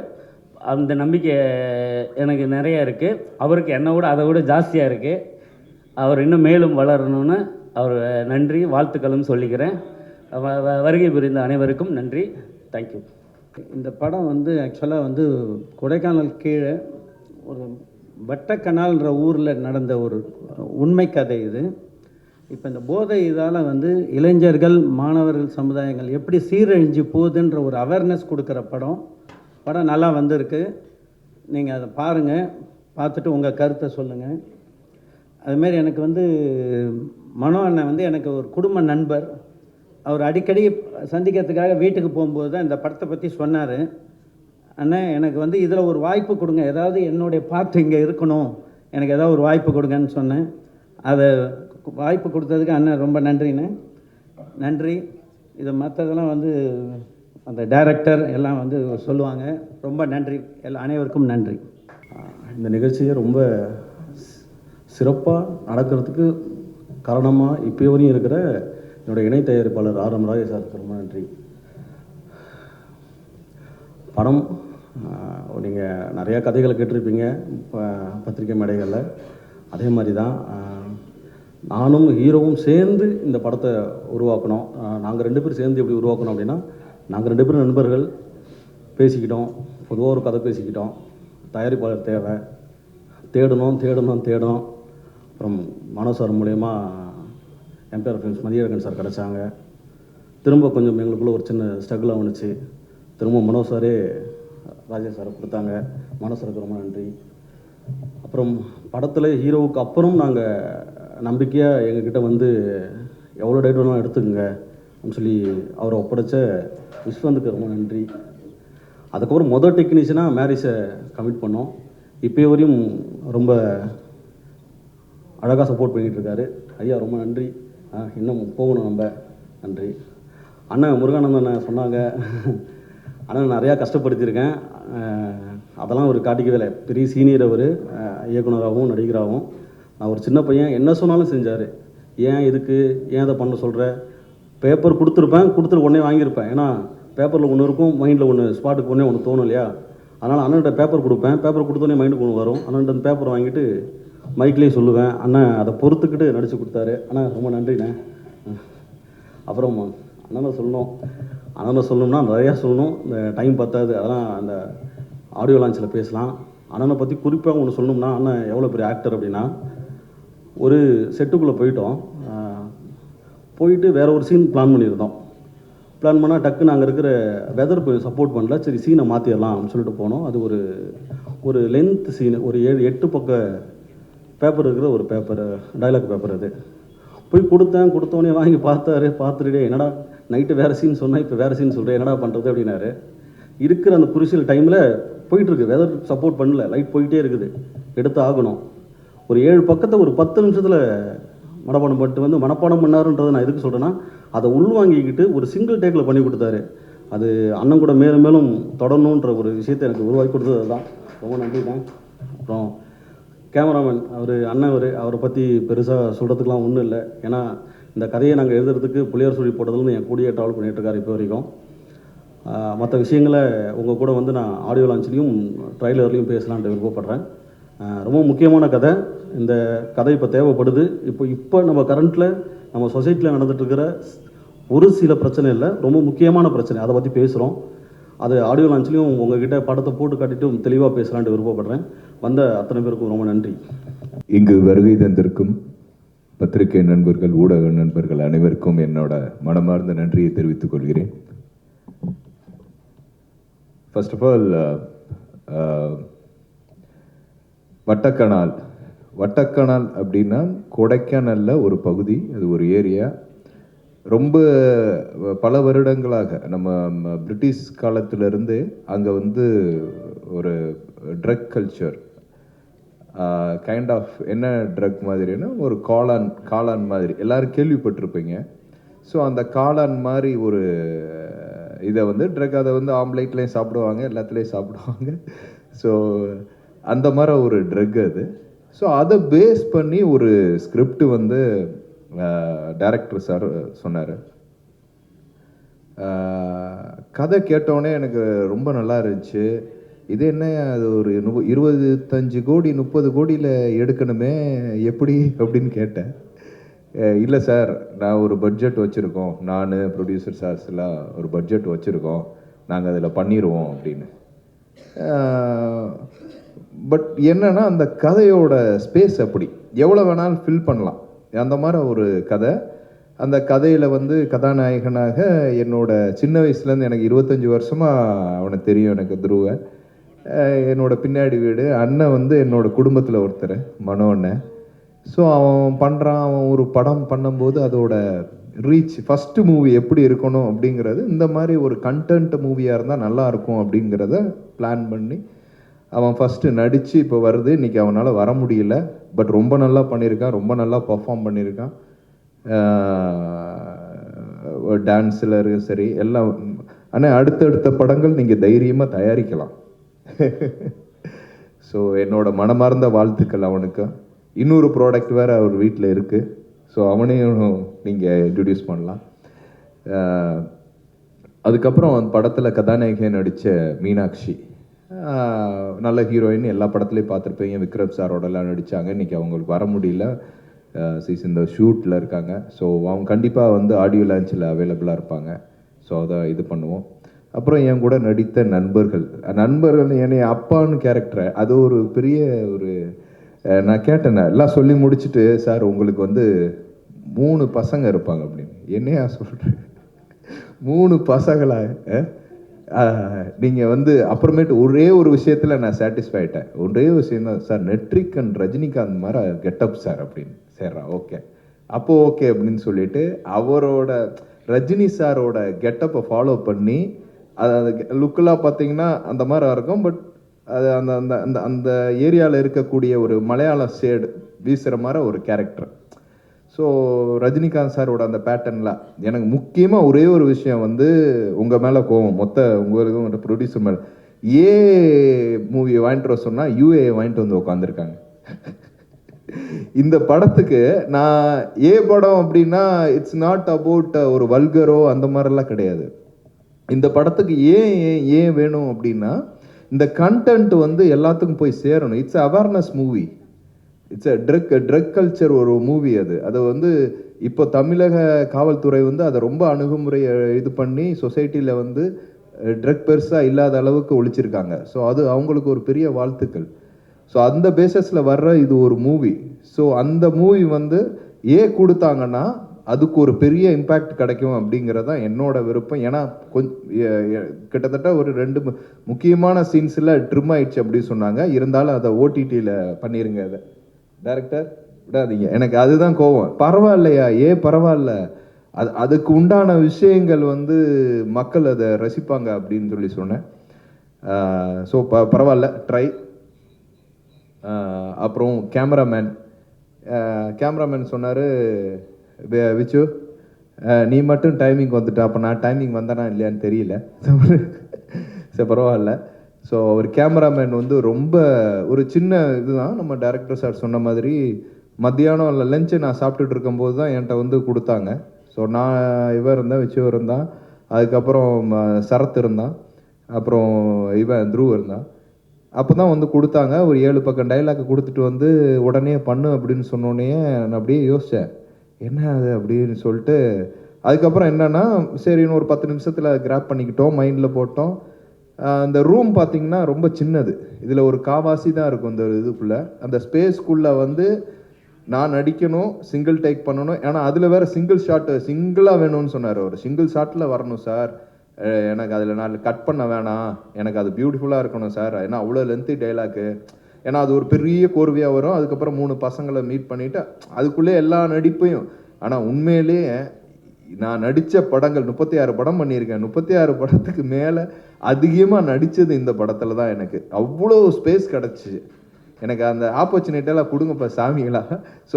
அந்த நம்பிக்கை எனக்கு நிறைய இருக்குது. அவருக்கு என்னை விட அதை விட ஜாஸ்தியாக இருக்குது. அவர் இன்னும் மேலும் வளரணும்னு அவர் நன்றி வாழ்த்துக்களும் சொல்லிக்கிறேன். வருகை புரிந்த அனைவருக்கும் நன்றி. தேங்க்யூ. இந்த படம் வந்து ஆக்சுவலாக வந்து கொடைக்கானல் கீழே ஒரு வட்டக்கனால்ன்ற ஊரில் நடந்த ஒரு உண்மை கதை இது. இப்போ இந்த போதை இதால் வந்து இளைஞர்கள், மாணவர்கள் சமுதாயங்கள் எப்படி சீரழிஞ்சு போகுதுன்ற ஒரு அவேர்னஸ் கொடுக்குற படம் நல்லா வந்திருக்கு. நீங்கள் அதை பாருங்கள், பார்த்துட்டு உங்கள் கருத்தை சொல்லுங்கள். அதுமாரி எனக்கு வந்து மனோ அண்ணன் வந்து எனக்கு ஒரு குடும்ப நண்பர். அவர் அடிக்கடி சந்திக்கிறதுக்காக வீட்டுக்கு போகும்போது தான் இந்த படத்தை பற்றி சொன்னார். அண்ணன் எனக்கு வந்து இதில் ஒரு வாய்ப்பு கொடுங்க, ஏதாவது என்னுடைய பாட்டு இங்கே இருக்கணும், எனக்கு ஏதாவது ஒரு வாய்ப்பு கொடுங்கன்னு சொன்னேன். அதை வாய்ப்பு கொடுத்ததுக்கு அண்ணன் ரொம்ப நன்றிண்ணே. நன்றி. இது மற்றதெல்லாம் வந்து அந்த டைரக்டர் எல்லாம் வந்து சொல்லுவாங்க. ரொம்ப நன்றி. அனைவருக்கும் நன்றி. இந்த நிகழ்ச்சியை ரொம்ப சிறப்பாக நடக்கிறதுக்கு காரணமாக இப்போ வரையும் இருக்கிற என்னுடைய இணை தயாரிப்பாளர் ஆர்.எம். ராஜேஷ் சாருக்கு ரொம்ப நன்றி. படம் நீங்கள் நிறையா கதைகளை கேட்டிருப்பீங்க பத்திரிக்கை மேடைகளில். அதே மாதிரி தான் நானும் ஹீரோவும் சேர்ந்து இந்த படத்தை உருவாக்கணும். நாங்கள் 2 பேரும் சேர்ந்து எப்படி உருவாக்கணும் அப்படின்னா, நாங்கள் 2 பேரும் நண்பர்கள் பேசிக்கிட்டோம், பொதுவாக ஒரு கதை பேசிக்கிட்டோம். தயாரிப்பாளர் தேவை, தேடணும். அப்புறம் மனோ சார் மூலயமா எம்பிஆர் ஃபிலிம்ஸ் மதியழகன் சார் கிடச்சாங்க. திரும்ப கொஞ்சம் எங்களுக்குள்ளே ஒரு சின்ன ஸ்ட்ரகிள் ஆகுனுச்சு. திரும்ப மனோ சாரே ராஜேஷ் சாரை கொடுத்தாங்க. மனோ சாருக்கு ரொம்ப நன்றி. அப்புறம் படத்தில் ஹீரோவுக்கு அப்புறம் நாங்கள் நம்பிக்கையாக எங்ககிட்ட வந்து எவ்வளோ டேட் வேணாலும் எடுத்துக்கங்க அப்படின்னு சொல்லி அவரை ஒப்படைச்ச விஸ்வந்துக்கு ரொம்ப நன்றி. அதுக்கப்புறம் மொதல் டெக்னீஷியனாக மேரிஸை கமிட் பண்ணோம். இப்போ வரையும் ரொம்ப அழகாக சப்போர்ட் பண்ணிகிட்டு இருக்காரு. ஐயா ரொம்ப நன்றி. இன்னும் போகணும் நம்ம. நன்றி. அண்ணன் முருகானந்தன் சொன்னாங்க, அண்ணன் நிறையா கஷ்டப்படுத்தியிருக்கேன். அதெல்லாம் ஒரு காட்டிக்கவே இல்லை. பெரிய சீனியர் அவர், இயக்குனராகவும் நடிகராகவும். நான் ஒரு சின்ன பையன், என்ன சொன்னாலும் செஞ்சார். ஏன் அதை பண்ண சொல்கிற, பேப்பர் கொடுத்துட்டு உடனே வாங்கியிருப்பேன். ஏன்னா பேப்பரில் ஒன்று இருக்கும், மைண்டில் ஒன்று, ஸ்பாட்டுக்கு ஒன்று தோணும் இல்லையா. அதனால் அண்ணன்கிட்ட பேப்பர் கொடுப்பேன். பேப்பர் கொடுத்தோன்னே மைண்டுக்கு ஒன்று வரும். அண்ணன்ட்ட அந்த பேப்பர் வாங்கிட்டு மைக்லேயே சொல்லுவேன். அண்ணன் அதை பொறுத்துக்கிட்டு நடித்து கொடுத்தாரு. அண்ணா ரொம்ப நன்றிண்ணே. அப்புறம் அண்ணனை சொல்லணும்னா நிறையா சொல்லணும், இந்த டைம் பத்தாது. அதெல்லாம் அந்த ஆடியோ லான்ச்சில் பேசலாம். அண்ணனை பற்றி குறிப்பாக ஒன்று சொல்லணும்னா, அண்ணன் எவ்வளோ பெரிய ஆக்டர் அப்படின்னா, ஒரு செட்டுக்குள்ளே போயிட்டு வேறு ஒரு சீன் பிளான் பண்ணியிருந்தோம். பிளான் பண்ணால் டக்குன்னு அங்கே இருக்கிற வெதர் போய் சப்போர்ட் பண்ணல. சரி சீனை மாற்றிடலாம் அப்படின்னு சொல்லிட்டு போனோம். அது ஒரு லென்த் சீனு, ஒரு 7-8 பக்க பேப்பர் இருக்கிற ஒரு பேப்பர், டைலாக் பேப்பர். அது போய் கொடுத்தோடனே வாங்கி பார்த்துட்டு என்னடா நைட்டு வேறு சீன் சொன்னால் இப்போ வேறு சீன் சொல்கிறேன், என்னடா பண்ணுறது அப்படின்னாரு. இருக்கிற அந்த குருசியல் டைமில் போயிட்டுருக்கு, வெதர் சப்போர்ட் பண்ணல, லைட் போயிட்டே இருக்குது, எடுத்து ஆகணும். ஒரு 7 பக்கத்தை ஒரு 10 நிமிஷத்தில் மனப்பாடம் பண்ணாருன்றதை நான் எதுக்கு சொல்கிறேன்னா, அதை உள்வாங்கிக்கிட்டு ஒரு சிங்கிள் டேக்கில் பண்ணி கொடுத்தாரு. அது அண்ணன் கூட மேலும் மேலும் தொடரணுன்ற ஒரு விஷயத்தை எனக்கு உருவாக்கி கொடுத்தது அதுதான். ரொம்ப நன்றி தான். அப்புறம் கேமராமேன் அவரை பற்றி பெருசாக சொல்கிறதுக்கெலாம் ஒன்றும் இல்லை. ஏன்னா இந்த கதையை நாங்கள் எழுதுறதுக்கு புளியார் சொல்லி போட்டதுலேருந்து என் கூடிய ட்ராவல் பண்ணிகிட்ருக்காரு இப்போ வரைக்கும். மற்ற விஷயங்களை உங்கள் கூட வந்து நான் ஆடியோ லான்ச்லேயும் ட்ரைலர்லேயும் பேசலான்ட்டு விருப்பப்படுறேன். ரொம்ப முக்கியமான கதை. இந்த கதை இப்போ தேவைப்படுது. இப்போ நம்ம கரண்ட்டில் நம்ம சொசைட்டியில் நடந்துகிட்ருக்கிற ஒரு சில பிரச்சனை இல்லை, ரொம்ப முக்கியமான பிரச்சனை, அதை பற்றி பேசுகிறோம். அது ஆடியோ லான்ச்லேயும் உங்ககிட்ட படத்தை போட்டு காட்டிட்டு தெளிவாக பேசலான்ட்டு விருப்பப்படுறேன். வந்த அத்தனை பேருக்கும் ரொம்ப நன்றி. இங்கு வருகை தந்திருக்கும் பத்திரிகை நண்பர்கள், ஊடக நண்பர்கள் அனைவருக்கும் என்னோட மனமார்ந்த நன்றியை தெரிவித்துக் கொள்கிறேன். ஃபர்ஸ்ட் ஆஃப் ஆல், வட்டக்கனால் அப்படின்னா கொடைக்கானல்ல ஒரு பகுதி, அது ஒரு ஏரியா. ரொம்ப பல வருடங்களாக நம்ம பிரிட்டிஷ் காலத்திலிருந்து அங்கே வந்து ஒரு ட்ரக் கல்ச்சர், கைண்ட் ஆஃப் என்ன ட்ரக் மாதிரின்னா ஒரு காளான் மாதிரி எல்லாரும் கேள்விப்பட்டிருப்பீங்க. ஸோ அந்த காளான் மாதிரி ஒரு இதை வந்து ட்ரக், அதை வந்து ஆம்லேட்லேயும் சாப்பிடுவாங்க, எல்லாத்துலேயும் சாப்பிடுவாங்க. ஸோ அந்த மாதிரி ஒரு ட்ரக் அது. ஸோ அதை பேஸ் பண்ணி ஒரு ஸ்கிரிப்ட் வந்து டைரக்டர் சார் சொன்னார். கதை கேட்டோடனே எனக்கு ரொம்ப நல்லா இருந்துச்சு. இது என்ன, அது ஒரு 25 கோடி 30 கோடியில் எடுக்கணுமே, எப்படி அப்படின்னு கேட்டேன். இல்லை சார், நான் ஒரு பட்ஜெட் வச்சுருக்கோம், நான் ப்ரொடியூசர் சார்ஸ்லாம் ஒரு பட்ஜெட் வச்சுருக்கோம், நாங்கள் அதில் பண்ணிடுவோம் அப்படின்னு. பட் என்னன்னா அந்த கதையோட ஸ்பேஸ் அப்படி எவ்வளோ வேணாலும் ஃபில் பண்ணலாம், அந்த மாதிரி ஒரு கதை. அந்த கதையில் வந்து கதாநாயகனாக என்னோட சின்ன வயசுலேருந்து, எனக்கு 25 வருஷமாக அவனை தெரியும், எனக்கு துருவ, என்னோட பின்னாடி வீடு அண்ணன் வந்து என்னோட குடும்பத்தில் ஒருத்தர், மனோ அண்ணன். ஸோ அவன் ஒரு படம் பண்ணும்போது அதோட ரீச், ஃபஸ்ட்டு மூவி எப்படி இருக்கணும் அப்படிங்கிறது, இந்த மாதிரி ஒரு கண்டென்ட் மூவியாக இருந்தால் நல்லாயிருக்கும் அப்படிங்கிறத பிளான் பண்ணி அவன் ஃபஸ்ட்டு நடித்து இப்போ வருது. இன்றைக்கி அவனால் வர முடியல, பட் ரொம்ப நல்லா பண்ணியிருக்கான், ரொம்ப நல்லா பர்ஃபார்ம் பண்ணியிருக்கான். டான்ஸில் சரி எல்லாம். ஆனால் அடுத்தடுத்த படங்கள் நீங்கள் தைரியமாக தயாரிக்கலாம். ஸோ என்னோட மனமார்ந்த வாழ்த்துக்கள் அவனுக்கு. இன்னொரு ப்ராடக்ட் வேறு அவர் வீட்டில் இருக்குது, ஸோ அவனையும் நீங்கள் இன்ட்ரடியூஸ் பண்ணலாம். அதுக்கப்புறம் அந்த படத்தில் கதாநாயகியை நடித்த மீனாட்சி, நல்ல ஹீரோயின், எல்லா படத்துலையும் பார்த்துருப்பீங்க. விக்ரம் சாரோடலாம் நடித்தாங்க. இன்றைக்கி அவங்களுக்கு வர முடியல, இந்த ஷூட்டில் இருக்காங்க. ஸோ அவங்க கண்டிப்பாக வந்து ஆடியோ லான்ச்சில் அவைலபிளாக இருப்பாங்க. ஸோ அதை இது பண்ணுவோம். அப்புறம் என் கூட நடித்த நண்பர்கள் என்னை அப்பான்னு கேரக்டரை அது ஒரு பெரிய ஒரு நான் கேட்டேன், எல்லாம் சொல்லி முடிச்சுட்டு, சார் உங்களுக்கு வந்து 3 பசங்க இருப்பாங்க அப்படின்னு. என்னையா சொல்கிறேன், 3 பசங்களா? நீங்கள் வந்து அப்புறமேட்டு ஒரே ஒரு விஷயத்தில் நான் சாட்டிஸ்ஃபை ஆகிட்டேன். ஒரே விஷயம் தான் சார், நெட்ரிக் அண்ட் ரஜினிகாந்த் மாதிரி கெட்டப் சார் அப்படின்னு. சரிடா ஓகே, அப்போது ஓகே அப்படின்னு சொல்லிட்டு அவரோட ரஜினி சாரோட கெட்டப்பை ஃபாலோ பண்ணி அது லுக்கெல்லாம் பார்த்தீங்கன்னா அந்த மாதிரி இருக்கும். பட் அது அந்த அந்த அந்த அந்த ஏரியாவில் இருக்கக்கூடிய ஒரு மலையாள ஷேடு வீசுகிற மாதிரி ஒரு கேரக்டர். ஸோ ரஜினிகாந்த் சாரோட அந்த பேட்டர்னில் எனக்கு முக்கியமாக ஒரே ஒரு விஷயம் வந்து உங்கள் மேலே கோவம், உங்களுக்கும் ப்ரொடியூசர் மேலே. மூவியை வாங்கிட்டு வர சொன்னால் யூஏ வாங்கிட்டு வந்து உட்காந்துருக்காங்க. இந்த படத்துக்கு நான் படம் அப்படின்னா இட்ஸ் நாட் அபவுட் ஒரு வல்கரோ அந்த மாதிரிலாம் கிடையாது. இந்த படத்துக்கு ஏன் வேணும் அப்படின்னா, இந்த கண்டென்ட் வந்து எல்லாத்துக்கும் போய் சேரணும். It's awareness movie, it's a drug culture ஒரு மூவி. அது வந்து இப்போ தமிழக காவல்துறை வந்து அதை ரொம்ப அணுகுமுறையை இது பண்ணி சொசைட்டியில் வந்து ட்ரக் பெருசாக இல்லாத அளவுக்கு ஒழிச்சிருக்காங்க. ஸோ அது அவங்களுக்கு ஒரு பெரிய வாழ்த்துக்கள். ஸோ அந்த பேசஸில் வர்ற இது ஒரு மூவி. ஸோ அந்த மூவி வந்து கொடுத்தாங்கன்னா அதுக்கு ஒரு பெரிய இம்பேக்ட் கிடைக்கும் அப்படிங்கிறது தான் என்னோட விருப்பம். ஏன்னா கிட்டத்தட்ட ஒரு 2 முக்கியமான சீன்ஸில் ட்ரிம் ஆயிடுச்சு அப்படின்னு சொன்னாங்க. இருந்தாலும் அதை ஓடிடியில் பண்ணிடுங்க, அதை டைரக்டர் விடாதீங்க. எனக்கு அதுதான் கோவம். பரவாயில்லையா, பரவாயில்ல, அதுக்கு உண்டான விஷயங்கள் வந்து மக்கள் அதை ரசிப்பாங்க அப்படின்னு சொல்லி சொன்னேன். ஸோ பரவாயில்ல, ட்ரை. அப்புறம் கேமராமேன் சொன்னார், விச்சு நீ மட்டும் டைமிங் வந்துட்ட, அப்போ நான் டைமிங் வந்தேனா இல்லையான்னு தெரியல. சரி பரவாயில்ல. ஸோ ஒரு கேமராமேன் வந்து ரொம்ப ஒரு சின்ன இதுதான். நம்ம டைரக்டர் சார் சொன்ன மாதிரி மத்தியானம் லஞ்சு நான் சாப்பிட்டுட்டு இருக்கும்போது தான் என்கிட்ட வந்து கொடுத்தாங்க. ஸோ நான் இருந்தேன், விச்சு இருந்தான், அதுக்கப்புறம் சரத் இருந்தான், அப்புறம் த்ருவ் இருந்தான். அப்போ தான் வந்து கொடுத்தாங்க. ஒரு 7 பக்கம் டைலாக் கொடுத்துட்டு வந்து உடனே பண்ணு அப்படின்னு சொன்னோடனே நான் அப்படியே யோசித்தேன், என்ன அது அப்படின்னு சொல்லிட்டு. அதுக்கப்புறம் என்னென்னா சரின்னு ஒரு 10 நிமிஷத்தில் கிராப் பண்ணிக்கிட்டோம், மைண்டில் போட்டோம். அந்த ரூம் பார்த்திங்கன்னா ரொம்ப சின்னது. இதில் ஒரு காவாசி தான் இருக்கும் இந்த இதுக்குள்ளே. அந்த ஸ்பேஸ்க்குள்ளே வந்து நான் நடிக்கணும், சிங்கிள் டேக் பண்ணணும். ஏன்னா அதில் வேறு சிங்கிளாக வேணும்னு சொன்னார். ஒரு சிங்கிள் ஷாட்டில் வரணும் சார், எனக்கு அதில் நான் கட் பண்ண வேணாம், எனக்கு அது பியூட்டிஃபுல்லாக இருக்கணும் சார். ஏன்னா அவ்வளோ லென்த்தி டைலாக்கு. ஏன்னா அது ஒரு பெரிய கோர்வையாக வரும். அதுக்கப்புறம் 3 பசங்களை மீட் பண்ணிவிட்டு அதுக்குள்ளே எல்லா நடிப்பையும். ஆனால் உண்மையிலேயே நான் நடித்த படங்கள் 36 படம் பண்ணியிருக்கேன். 36 படத்துக்கு மேலே அதிகமாக நடித்தது இந்த படத்தில் தான். எனக்கு அவ்வளோ ஸ்பேஸ் கிடச்சிச்சு. எனக்கு அந்த ஆப்பர்ச்சுனிட்டியெல்லாம் கொடுங்கப்பா சாமிகளா. ஸோ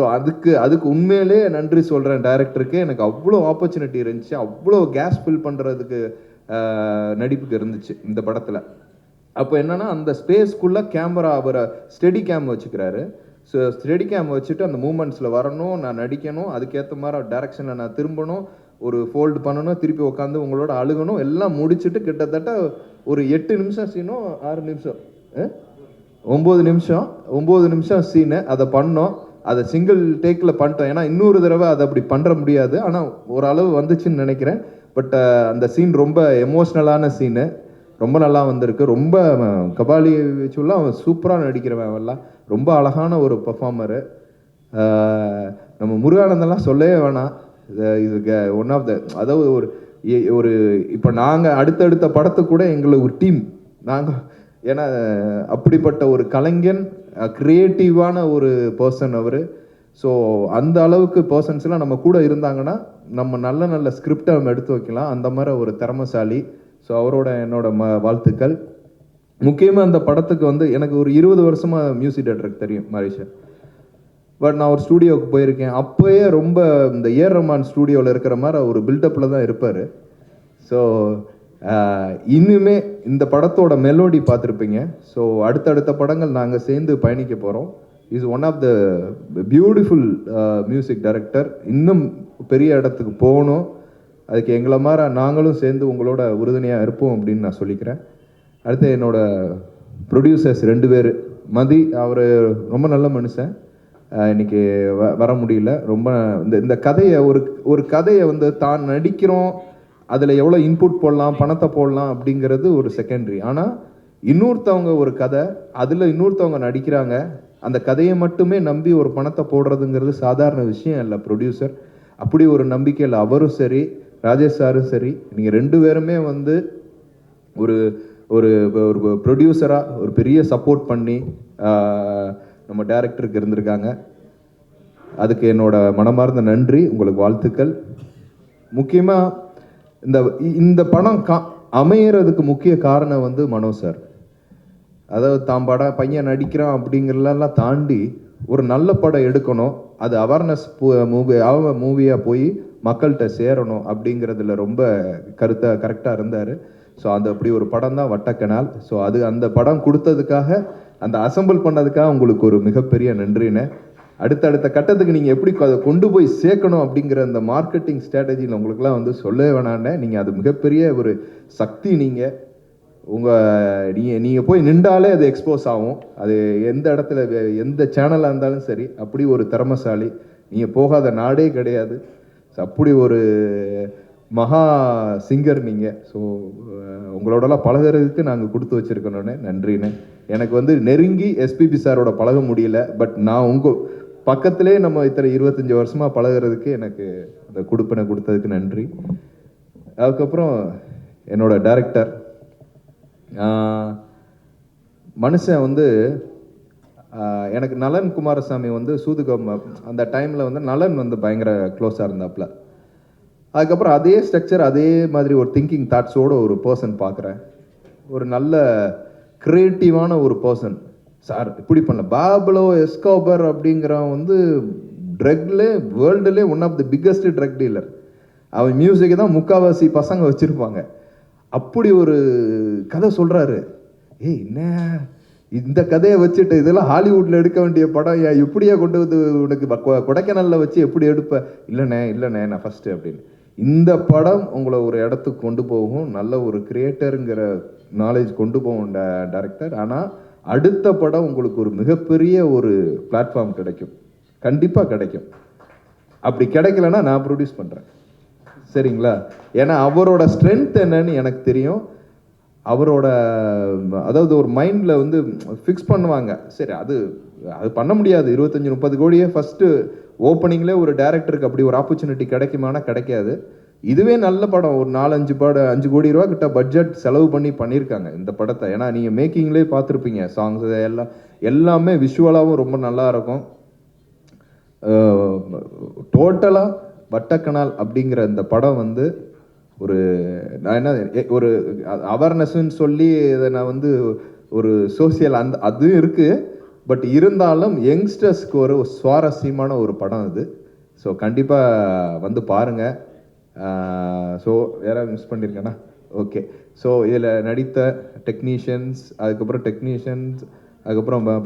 அதுக்கு உண்மையிலே நன்றி சொல்கிறேன் டைரக்டருக்கு. எனக்கு அவ்வளோ ஆப்பர்ச்சுனிட்டி இருந்துச்சு, அவ்வளோ கேஸ் ஃபில் பண்ணுறதுக்கு நடிப்புக்கு இருந்துச்சு இந்த படத்தில். அப்போ என்னென்னா அந்த ஸ்பேஸ்க்குள்ளே கேமரா அவரை ஸ்டெடி கேம் வச்சுக்கிறாரு. ஸோ ஸ்டெடி கேம் வச்சுட்டு அந்த மூமெண்ட்ஸில் வரணும், நான் நடிக்கணும், அதுக்கேற்ற மாதிரி டைரக்ஷனில் நான் திரும்பணும், ஒரு ஃபோல்டு பண்ணணும், திருப்பி உட்காந்து உங்களோட அழுகணும், எல்லாம் முடிச்சுட்டு கிட்டத்தட்ட ஒரு 8 நிமிஷம் சீனும் 6 நிமிஷம் 9 நிமிஷம் சீனு அதை பண்ணோம். அதை சிங்கிள் டேக்கில் பண்ணிட்டோம். ஏன்னா இன்னொரு தடவை அதை அப்படி பண்ணுற முடியாது. ஆனால் ஓரளவு வந்துச்சுன்னு நினைக்கிறேன். பட் அந்த சீன் ரொம்ப எமோஷ்னலான சீனு, ரொம்ப நல்லா வந்திருக்கு. ரொம்ப கபாலி வச்சுலாம் அவன் சூப்பராக நடிக்கிறவன். அவெல்லாம் ரொம்ப அழகான ஒரு பர்ஃபார்மரு. நம்ம முருகானந்தெல்லாம் சொல்லவே வேணாம். இதுக்கு ஒன் ஆஃப் த, அதாவது ஒரு இப்போ நாங்கள் அடுத்தடுத்த படத்துக்கு கூட எங்களுக்கு ஒரு டீம் நாங்கள். ஏன்னா அப்படிப்பட்ட ஒரு கலைஞன், க்ரியேட்டிவான ஒரு பர்சன் அவர். ஸோ அந்த அளவுக்கு பர்சன்ஸ்லாம் நம்ம கூட இருந்தாங்கன்னா நம்ம நல்ல நல்ல ஸ்கிரிப்டை நம்ம எடுத்து வைக்கலாம். அந்த மாதிரி ஒரு திறமைசாலி. ஸோ அவரோட என்னோட வாழ்த்துக்கள். முக்கியமாக அந்த படத்துக்கு வந்து எனக்கு ஒரு 20 வருஷமாக மியூசிக் டைரக்டருக்கு தெரியும் மரிஷா. பட் நான் ஒரு ஸ்டூடியோவுக்கு போயிருக்கேன். அப்போயே ரொம்ப இந்த ரஹ்மான் ஸ்டூடியோவில் இருக்கிற மாதிரி ஒரு பில்டப்பில் தான் இருப்பார். ஸோ இன்னுமே இந்த படத்தோட மெலோடி பார்த்துருப்பீங்க. ஸோ அடுத்தடுத்த படங்கள் நாங்கள் சேர்ந்து பயணிக்க போகிறோம். Is one of the beautiful music director. இன்னும் பெரிய இடத்துக்கு போகணும். அதுக்கு எங்களை மாதிரி நாங்களும் சேர்ந்து உங்களோட உறுதுணையாக இருப்போம் அப்படின்னு நான் சொல்லிக்கிறேன். அடுத்து என்னோட ப்ரொடியூசர்ஸ் 2 பேர். மதி, அவர் ரொம்ப நல்ல மனுஷன். இன்னைக்கு வர முடியல. ரொம்ப இந்த கதையை ஒரு கதையை வந்து தான் நடிக்கிறோம் அதில் எவ்வளோ இன்புட் போடலாம், பணத்தை போடலாம் அப்படிங்கிறது ஒரு செகண்டரி. ஆனால் இன்னொருத்தவங்க ஒரு கதை, அதில் இன்னொருத்தவங்க நடிக்கிறாங்க, அந்த கதையை மட்டுமே நம்பி ஒரு பணத்தை போடுறதுங்கிறது சாதாரண விஷயம் இல்லை. ப்ரொடியூசர் அப்படி ஒரு நம்பிக்கையில் அவரும் சரி, ராஜேஷ் சாரும் சரி, நீங்கள் 2 பேருமே வந்து ஒரு ஒரு ஒரு ப்ரொடியூசராக ஒரு பெரிய சப்போர்ட் பண்ணி நம்ம டைரக்டருக்கு இருந்திருக்காங்க. அதுக்கு என்னோட மனமார்ந்த நன்றி, உங்களுக்கு வாழ்த்துக்கள். முக்கியமாக இந்த படம் அமையறதுக்கு முக்கிய காரணம் வந்து மனோ சார். அதாவது தான் படம் பையன் நடிக்கிறான் அப்படிங்கிறதெல்லாம் தாண்டி ஒரு நல்ல படம் எடுக்கணும், அது அவேர்னஸ் மூவியாக போய் மக்கள்கிட்ட சேரணும் அப்படிங்கிறதுல ரொம்ப கரெக்டாக இருந்தார். ஸோ அப்படி ஒரு படம் தான் வட்டக்கனால். ஸோ அந்த படம் கொடுத்ததுக்காக, அந்த அசம்பிள் பண்ணதுக்காக உங்களுக்கு ஒரு மிகப்பெரிய நன்றிண்ணே. அடுத்தடுத்த கட்டத்துக்கு நீங்கள் எப்படி அதை கொண்டு போய் சேர்க்கணும் அப்படிங்கிற அந்த மார்க்கெட்டிங் ஸ்ட்ராட்டஜியில் உங்களுக்குலாம் வந்து சொல்லவே வேணாண்ணே. நீங்கள் அது மிகப்பெரிய ஒரு சக்தி. நீங்கள் போய் நின்றாலே அது எக்ஸ்போஸ் ஆகும். அது எந்த இடத்துல எந்த சேனலாக இருந்தாலும் சரி, அப்படி ஒரு திறமசாலி. நீங்கள் போகாத நாடே கிடையாது. அப்படி ஒரு மகா சிங்கர் நீங்கள். ஸோ உங்களோடலாம் பழகிறதுக்கு நாங்கள் கொடுத்து வச்சுருக்கணுன்னே. நன்றிண்ணே. எனக்கு வந்து நெருங்கி எஸ்பிபி சாரோட பழக முடியல, பட் நான் உங்கள் பக்கத்திலே நம்ம இத்தனை 25 வருஷமாக பழகிறதுக்கு எனக்கு அந்த கொடுப்பனை கொடுத்ததுக்கு நன்றி. அதுக்கப்புறம் என்னோட டைரக்டர் மனுஷன் வந்து எனக்கு நலன் குமாரசாமி வந்து சூதுகம் அந்த டைமில் வந்து நலன் வந்து பயங்கர க்ளோஸாக இருந்தாப்புல. அதுக்கப்புறம் அதே ஸ்ட்ரக்சர், அதே மாதிரி ஒரு திங்கிங் தாட்ஸோட ஒரு பர்சன் பார்க்குறேன். ஒரு நல்ல க்ரியேட்டிவான ஒரு பர்சன். சார் இப்படி பண்ணல, பாப்லோ எஸ்கோபர் அப்படிங்கிறவன் வந்து ட்ரக்லே வேர்ல்டுலே one of the biggest drug dealer. அவன் மியூசிக்கை தான் முக்கால்வாசி பசங்க வச்சுருப்பாங்க. அப்படி ஒரு கதை சொல்கிறாரு. என்ன இந்த கதையை வச்சுட்டு இதெல்லாம் ஹாலிவுட்டில் எடுக்க வேண்டிய படம் எப்படியா கொண்டு வந்து உனக்கு கொடைக்கானலில் வச்சு எப்படி எடுப்ப? இல்லைண்ணே நான் ஃபஸ்ட்டு அப்படின்னு. இந்த படம் உங்களை ஒரு இடத்துக்கு கொண்டு போகும், நல்ல ஒரு கிரியேட்டருங்கிற நாலேஜ் கொண்டு போகும் டைரக்டர். ஆனால் அடுத்த படம் உங்களுக்கு ஒரு மிகப்பெரிய ஒரு பிளாட்ஃபார்ம் கிடைக்கும், கண்டிப்பாக கிடைக்கும். அப்படி கிடைக்கலன்னா நான் ப்ரொடியூஸ் பண்ணுறேன், சரிங்களா? ஏன்னா அவரோட ஸ்ட்ரென்த் என்னன்னு எனக்கு தெரியும். அவரோட அதாவது ஒரு மைண்டில் வந்து ஃபிக்ஸ் பண்ணுவாங்க. சரி, அது பண்ண முடியாது. 25-30 கோடியே ஃபஸ்ட்டு ஓப்பனிங்லேயே ஒரு டேரக்டருக்கு அப்படி ஒரு ஆப்பர்ச்சுனிட்டி கிடைக்குமானா கிடைக்காது. இதுவே நல்ல படம், ஒரு 5 கோடி ரூபா கிட்ட பட்ஜெட் செலவு பண்ணியிருக்காங்க இந்த படத்தை. ஏன்னா நீங்கள் மேக்கிங்லேயே பார்த்துருப்பீங்க, சாங்ஸ் எல்லாமே விஷுவலாகவும் ரொம்ப நல்லா இருக்கும். டோட்டலாக வட்டக்கனால் அப்படிங்கிற இந்த படம் வந்து நான் என்ன ஒரு அவேர்னஸ்ன்னு சொல்லி இதை நான் வந்து ஒரு சோசியல் அதுவும் இருக்குது. பட் இருந்தாலும் யங்ஸ்டர்ஸ்க்கு ஒரு சுவாரஸ்யமான ஒரு படம் இது. ஸோ கண்டிப்பாக வந்து பாருங்கள். ஸோ யாராவது மிஸ் பண்ணியிருக்கேன்னா ஓகே. ஸோ இதில் நடித்த டெக்னீஷியன்ஸ், அதுக்கப்புறம்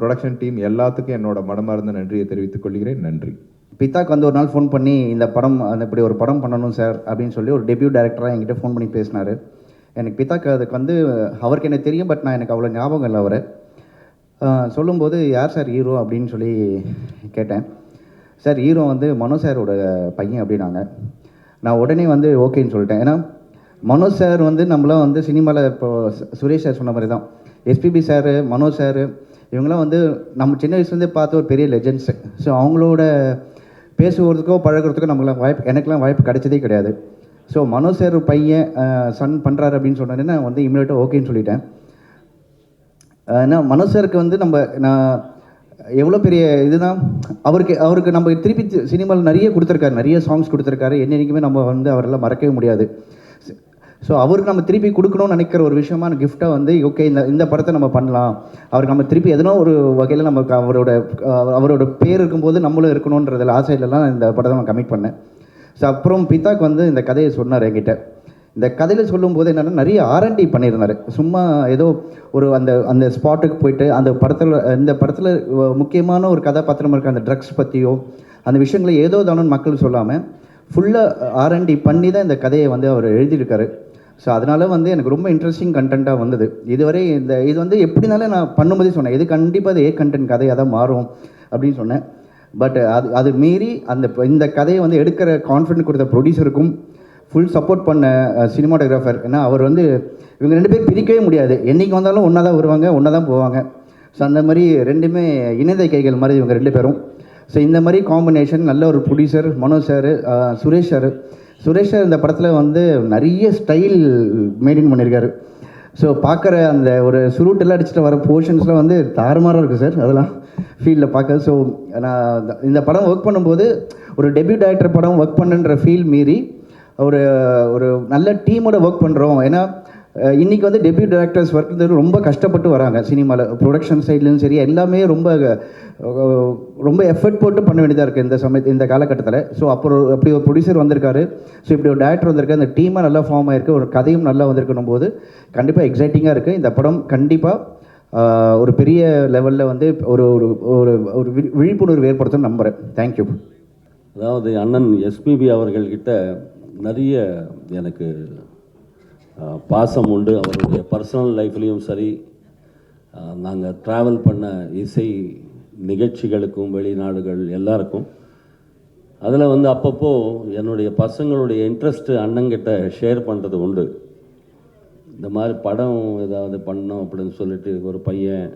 ப்ரொடக்ஷன் டீம் எல்லாத்துக்கும் என்னோட மனமார்ந்த நன்றியை தெரிவித்துக் கொள்கிறேன். நன்றி. பித்தாக்கு வந்து ஒரு நாள் ஃபோன் பண்ணி இந்த படம் இப்படி ஒரு படம் பண்ணணும் சார் அப்படின்னு சொல்லி ஒரு டெபியூ டைரக்டராக என்கிட்ட ஃபோன் பண்ணி பேசினார். எனக்கு பித்தாக்கு அதுக்கு வந்து அவருக்கு எனக்கு தெரியும், பட் எனக்கு அவ்வளோ ஞாபகம் இல்லை. அவரை சொல்லும்போது யார் சார் ஹீரோ அப்படின்னு சொல்லி கேட்டேன். சார் ஹீரோ வந்து மனோ சாரோட பையன் அப்படின்னாங்க. நான் உடனே வந்து ஓகேன்னு சொல்லிட்டேன். ஏன்னா மனோ சார் வந்து நம்மளாம் வந்து சினிமாவில் இப்போ சுரேஷ் சார் சொன்ன மாதிரி தான், எஸ்பிபி சார், மனோ சார் இவங்களாம் வந்து நம்ம சின்ன வயசுலேருந்தே பார்த்த ஒரு பெரிய லெஜெண்ட்ஸு. ஸோ அவங்களோட பேசுகிறதுக்கோ பழகிறதுக்கோ எனக்குலாம் வாய்ப்பு கிடைச்சதே கிடையாது. ஸோ மனோ சார் பையன் சன் பண்ணுறாரு அப்படின்னு சொன்னோன்னே நான் வந்து இமீடியட்டாக ஓகேன்னு சொல்லிட்டேன். ஏன்னா மனோ சாருக்கு வந்து நான் எவ்வளோ பெரிய இதுதான் அவருக்கு நம்ம திருப்பி சினிமாவில் நிறைய கொடுத்துருக்காரு, நிறைய சாங்ஸ் கொடுத்துருக்காரு. என்னைக்குமே நம்ம வந்து அவரெல்லாம் மறக்கவே முடியாது. ஸோ அவருக்கு நம்ம திருப்பி கொடுக்கணும்னு நினைக்கிற ஒரு விஷயமான கிஃப்டாக வந்து ஓகே இந்த படத்தை நம்ம பண்ணலாம், அவருக்கு நம்ம திருப்பி எதனோ ஒரு வகையில் நமக்கு அவரோட பேர் இருக்கும்போது நம்மளும் இருக்கணுன்றதில் ஆசையிலலாம் இந்த படத்தை நான் கமிட் பண்ணேன். ஸோ அப்புறம் பித்தாக் வந்து இந்த கதையை சொன்னார் என்கிட்ட. இந்த கதையில் சொல்லும்போது என்னென்னா நிறைய R&D பண்ணியிருந்தார். சும்மா ஏதோ ஒரு அந்த ஸ்பாட்டுக்கு போயிட்டு இந்த படத்தில் முக்கியமான ஒரு கதாபாத்திரம் இருக்க அந்த ட்ரக்ஸ் பற்றியோ அந்த விஷயங்களை ஏதோ தானோன்னு மக்கள் சொல்லாமல் ஃபுல்லாக R&D பண்ணி தான் இந்த கதையை வந்து அவர் எழுதியிருக்காரு. ஸோ அதனால் வந்து எனக்கு ரொம்ப இன்ட்ரெஸ்டிங் கண்டென்ட்டாக வந்தது. இதுவரை இது வந்து எப்படினாலும் நான் பண்ணும்போதே சொன்னேன், இது கண்டிப்பாக அது கண்டென்ட் கதையாக தான் மாறும் அப்படின்னு சொன்னேன். பட் அது மீறி இந்த கதையை வந்து எடுக்கிற கான்ஃபிடென்ட் கொடுத்த ப்ரொடியூசருக்கும் ஃபுல் சப்போர்ட் பண்ண சினிமாட்டோகிராஃபர். ஏன்னா அவர் வந்து இவங்க 2 பேரும் பிரிக்கவே முடியாது. என்றைக்கு வந்தாலும் ஒன்றா தான் வருவாங்க, ஒன்றா தான் போவாங்க. ஸோ அந்த மாதிரி ரெண்டுமே இணைந்த கைகள் மாதிரி இவங்க 2 பேரும். ஸோ இந்த மாதிரி காம்பினேஷன் நல்ல ஒரு producer Manoj sir, Suresh sir. Suresh sir இந்த படத்தில் வந்து நிறைய ஸ்டைல் மெயின்டைன் பண்ணியிருக்காரு. ஸோ பார்க்குற அந்த ஒரு சுருட்டெல்லாம் அடிச்சுட்டு வர போர்ஷன்ஸ்லாம் வந்து தாறுமாறாக இருக்குது சார். அதெல்லாம் ஃபீல்டில் பார்க்க. ஸோ நான் இந்த படம் ஒர்க் பண்ணும்போது ஒரு டெபியூ டைரக்டர் படம் ஒர்க் பண்ணுன்ற ஃபீல் மீறி ஒரு ஒரு நல்ல டீமோட ஒர்க் பண்ணுறோம். ஏன்னா இன்றைக்கி வந்து டெபியூ டைரக்டர்ஸ் ஒர்க் ரொம்ப கஷ்டப்பட்டு வராங்க சினிமாவில். ப்ரொடக்ஷன் சைட்லேயும் சரி எல்லாமே ரொம்ப எஃபர்ட் போட்டு பண்ண வேண்டியதாக இருக்குது இந்த காலகட்டத்தில். ஸோ அப்படி ஒரு ப்ரொடியூசர் வந்திருக்காரு. ஸோ இப்படி ஒரு டேரக்டர் வந்திருக்கு. அந்த டீமாக நல்லா ஃபார்ம் ஆகிருக்கு. ஒரு கதையும் நல்லா வந்திருக்கணும் போது கண்டிப்பாக எக்ஸைட்டிங்காக இருக்குது. இந்த படம் கண்டிப்பாக ஒரு பெரிய லெவலில் வந்து ஒரு ஒரு ஒரு விழிப்புணர்வு ஏற்படுத்தணும்னு நம்புகிறேன். தேங்க்யூ. அதாவது அண்ணன் எஸ்பிபி அவர்கள்கிட்ட நிறைய எனக்கு பாசம் உண்டு. அவருடைய பர்சனல் லைஃப்லேயும் சரி, நாங்கள் ட்ராவல் பண்ண இசை நிகழ்ச்சிகளுக்கும் வெளிநாடுகள் எல்லாருக்கும் அதில் வந்து அப்பப்போ என்னுடைய பசங்களுடைய இன்ட்ரெஸ்ட்டு அண்ணங்கிட்ட ஷேர் பண்ணுறது உண்டு. இந்த மாதிரி படம் ஏதாவது பண்ணோம் அப்படின்னு சொல்லிட்டு ஒரு பையன்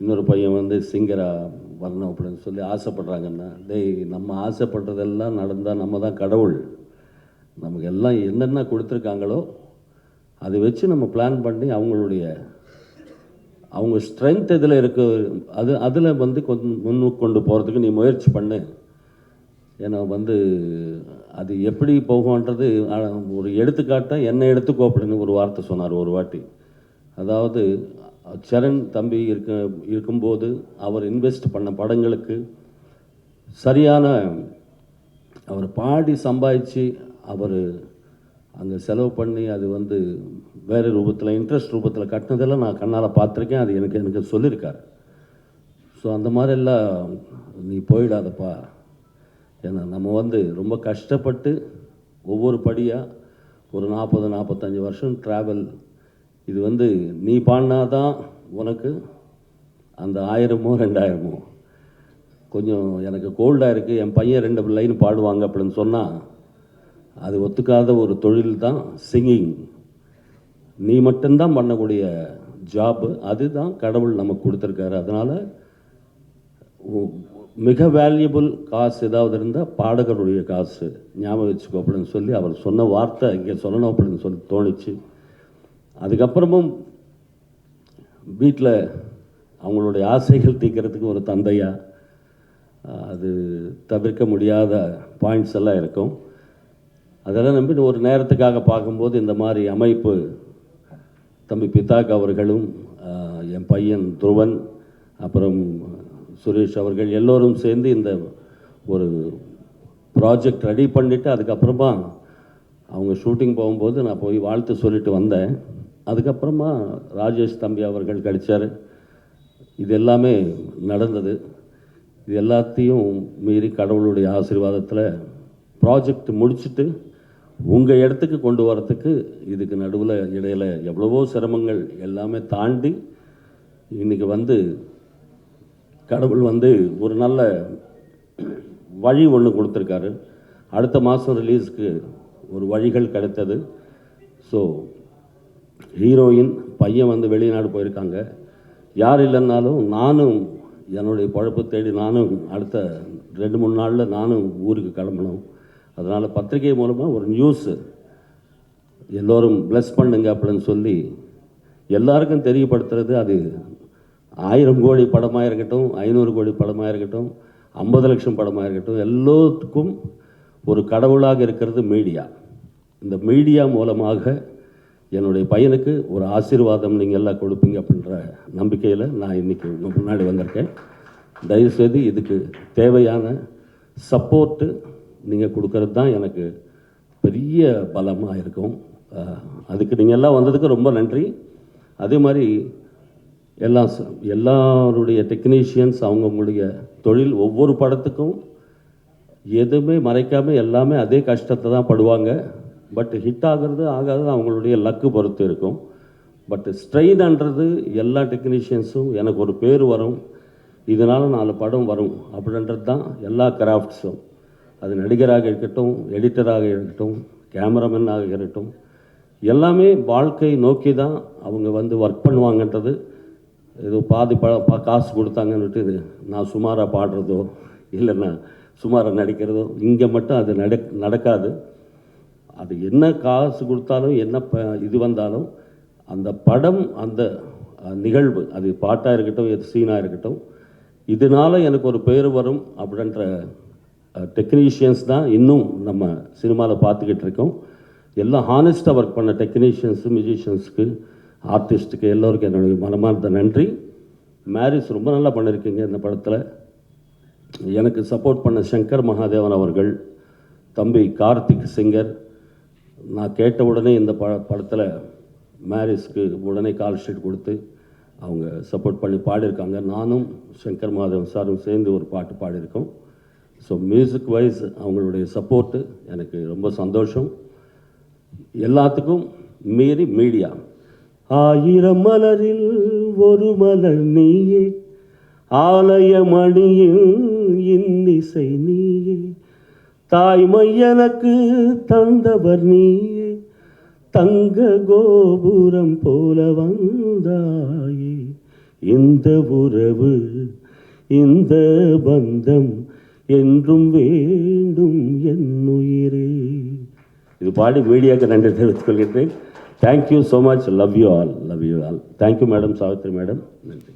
இன்னொரு பையன் வந்து சிங்கராக வரணும் அப்படின்னு சொல்லி ஆசைப்படுறாங்கன்னா, நம்ம ஆசைப்படுறதெல்லாம் நடந்தால் நம்ம தான் கடவுள். நமக்கு எல்லாம் என்னென்ன கொடுத்துருக்காங்களோ அதை வச்சு நம்ம பிளான் பண்ணி அவங்க ஸ்ட்ரென்த் எதில் இருக்கு அதில் வந்து கொஞ்சம் முன்னுக்கு கொண்டு போகிறதுக்கு நீ முயற்சி பண்ணு. ஏன்னா வந்து அது எப்படி போகும்ன்றது ஒரு எடுத்துக்காட்டாக என்ன எடுத்துக்கோ அப்படின்னு ஒரு வார்த்தை சொன்னார் ஒரு வாட்டி. அதாவது சரண் தம்பி இருக்கும்போது அவர் இன்வெஸ்ட் பண்ண படங்களுக்கு சரியான அவர் பாடி சம்பாதிச்சு அவர் அங்கே செலவு பண்ணி அது வந்து வேறு ரூபத்தில் இன்ட்ரெஸ்ட் ரூபத்தில் கட்டினதெல்லாம் நான் கண்ணால் பார்த்துருக்கேன். அது எனக்கு சொல்லியிருக்காரு. ஸோ அந்த மாதிரிலாம் நீ போயிடாதப்பா. ஏன்னா நம்ம வந்து ரொம்ப கஷ்டப்பட்டு ஒவ்வொரு படியாக ஒரு 40-45 வருஷம் ட்ராவல். இது வந்து நீ பாடினாதான் உனக்கு அந்த 1000மோ 2000மோ. கொஞ்சம் எனக்கு கோல்டாக இருக்குது, என் பையன் 2 லைன் பாடுவாங்க அப்படின்னு சொன்னால் அது ஒத்துக்காத ஒரு தொழில் தான் சிங்கிங். நீ மட்டும்தான் பண்ணக்கூடிய ஜாப்பு. அதுதான் கடவுள் நமக்கு கொடுத்துருக்காரு. அதனால் மிக வேல்யூபிள் காசு ஏதாவது இருந்தால் பாடகருடைய காசு ஞாபகம் வச்சுக்கோ அப்படின்னு சொல்லி அவர் சொன்ன வார்த்தை இங்கே சொல்லணும் அப்படின்னு சொல்லி தோணிச்சு. அதுக்கப்புறமும் வீட்டில் அவங்களுடைய ஆசைகள் தீர்க்கிறதுக்கு ஒரு தந்தையாக அது தவிர்க்க முடியாத பாயிண்ட்ஸ் எல்லாம் இருக்கும். அதெல்லாம் நம்பி ஒரு நேரத்துக்காக பார்க்கும்போது இந்த மாதிரி அமைப்பு தம்பி பிதாக் அவர்களும் என் பையன் துருவன் அப்புறம் சுரேஷ் அவர்கள் எல்லோரும் சேர்ந்து இந்த ஒரு ப்ராஜெக்ட் ரெடி பண்ணிவிட்டு அதுக்கப்புறமா அவங்க ஷூட்டிங் போகும்போது நான் போய் வாழ்த்து சொல்லிட்டு வந்தேன். அதுக்கப்புறமா ராஜேஷ் தம்பி அவர்கள் கிடைச்சார். இது எல்லாமே நடந்தது. இது எல்லாத்தையும் மீறி கடவுளுடைய ஆசீர்வாதத்தில் ப்ராஜெக்ட் முடிச்சுட்டு உங்கள் இடத்துக்கு கொண்டு வரத்துக்கு இதுக்கு நடுவில் இடையில் எவ்வளவோ சிரமங்கள் எல்லாமே தாண்டி இன்றைக்கி வந்து கடவுள் வந்து ஒரு நல்ல வழி ஒன்று கொடுத்துருக்காரு. அடுத்த மாதம் ரிலீஸுக்கு ஒரு வழிகள் கிடைத்தது. ஸோ ஹீரோயின் பையன் வந்து வெளிநாடு போயிருக்காங்க. யார் இல்லைன்னாலும் நானும் என்னுடைய பழப்பு தேடி நானும் அடுத்த 2-3 நாளில் நானும் ஊருக்கு கிளம்பணும். அதனால் பத்திரிகை மூலமாக ஒரு நியூஸு எல்லோரும் ப்ளஸ் பண்ணுங்க அப்படின்னு சொல்லி எல்லாருக்கும் தெரியப்படுத்துறது. அது 1000 கோடி படமாக இருக்கட்டும், 500 கோடி படமாக இருக்கட்டும், 50 லட்சம் படமாக இருக்கட்டும், எல்லோத்துக்கும் ஒரு கடவுளாக இருக்கிறது மீடியா. இந்த மீடியா மூலமாக என்னுடைய பையனுக்கு ஒரு ஆசீர்வாதம் நீங்கள் எல்லாம் கொடுப்பீங்க அப்படின்ற நம்பிக்கையில் நான் இன்றைக்கி உங்கள் முன்னாடி வந்திருக்கேன். தயவுசெய்து இதுக்கு தேவையான சப்போர்ட்டு நீங்கள் கொடுக்கறது தான் எனக்கு பெரிய பலமாக இருக்கும். அதுக்கு நீங்கள் எல்லாம் வந்ததுக்கு ரொம்ப நன்றி. அதே மாதிரி எல்லாருடைய டெக்னீஷியன்ஸ் அவங்கவுங்களுடைய தொழில் ஒவ்வொரு படத்துக்கும் எதுவுமே மறைக்காமல் எல்லாமே அதே கஷ்டத்தை தான் படுவாங்க. பட் ஹிட் ஆகிறது ஆகாது அவங்களுடைய லக்கு பொறுத்து இருக்கும். பட் ஸ்ட்ரெயின்ன்றது எல்லா டெக்னீஷியன்ஸும் எனக்கு ஒரு பேர் வரும், இதனால் 4 படம் வரும் அப்படின்றது தான் எல்லா கிராஃப்ட்ஸும். அது நடிகராக இருக்கட்டும், எடிட்டராக இருக்கட்டும், கேமராமேனாக இருக்கட்டும், எல்லாமே வாழ்க்கை நோக்கி தான் அவங்க வந்து ஒர்க் பண்ணுவாங்கன்றது. ஏதோ பாதி காசு கொடுத்தாங்கன்னுட்டு இது நான் சுமாராக பாடுறதோ இல்லைன்னா சுமாராக நடிக்கிறதோ இங்கே மட்டும் அது நடக்காது. அது என்ன காசு கொடுத்தாலும் என்ன இது வந்தாலும் அந்த படம், அந்த நிகழ்வு, அது பாட்டாக இருக்கட்டும், எது சீனாக இருக்கட்டும், இதனால் எனக்கு ஒரு பேர் வரும் அப்படின்ற டெக்னீஷியன்ஸ் தான் இன்னும் நம்ம சினிமாவில் பார்த்துக்கிட்டு இருக்கோம். எல்லாம் ஹானஸ்ட்டாக ஒர்க் பண்ண டெக்னீஷியன்ஸு, மியூசிஷியன்ஸுக்கு, ஆர்டிஸ்ட்டுக்கு எல்லோருக்கும் என்னுடைய மனமார்ந்த நன்றி. மேரிஸ் ரொம்ப நல்லா பண்ணியிருக்கீங்க இந்த படத்தில். எனக்கு சப்போர்ட் பண்ண சங்கர் மகாதேவன் அவர்கள், தம்பி கார்த்திக் சிங்கர், நான் கேட்ட உடனே இந்த படத்தில் மேரிஸ்க்கு உடனே கால் ஷீட் கொடுத்து அவங்க சப்போர்ட் பண்ணி பாடியிருக்காங்க. நானும் சங்கர் மகாதேவன் சாரும் சேர்ந்து ஒரு பாட்டு பாடியிருக்கோம். ஸோ மியூசிக் வைஸ் அவங்களுடைய சப்போர்ட்டு எனக்கு ரொம்ப சந்தோஷம். எல்லாத்துக்கும் மீறி மீடியா, 1000 மலரில் ஒரு மலர் நீயே, ஆலய மணியில் இன்னிசை நீயே, தாய்மை எனக்கு தந்தவர் நீயே, தங்க கோபுரம் போல வந்தாயே, இந்த உறவு இந்த பந்தம் என்றும் வேண்டும் என் உயிரே. இது பாடி மீடியாவுக்கு நன்றி தெரிவித்துக் கொள்கின்றேன். Thank you so much. Love you all. Thank you madam, Savitri madam. நன்றி.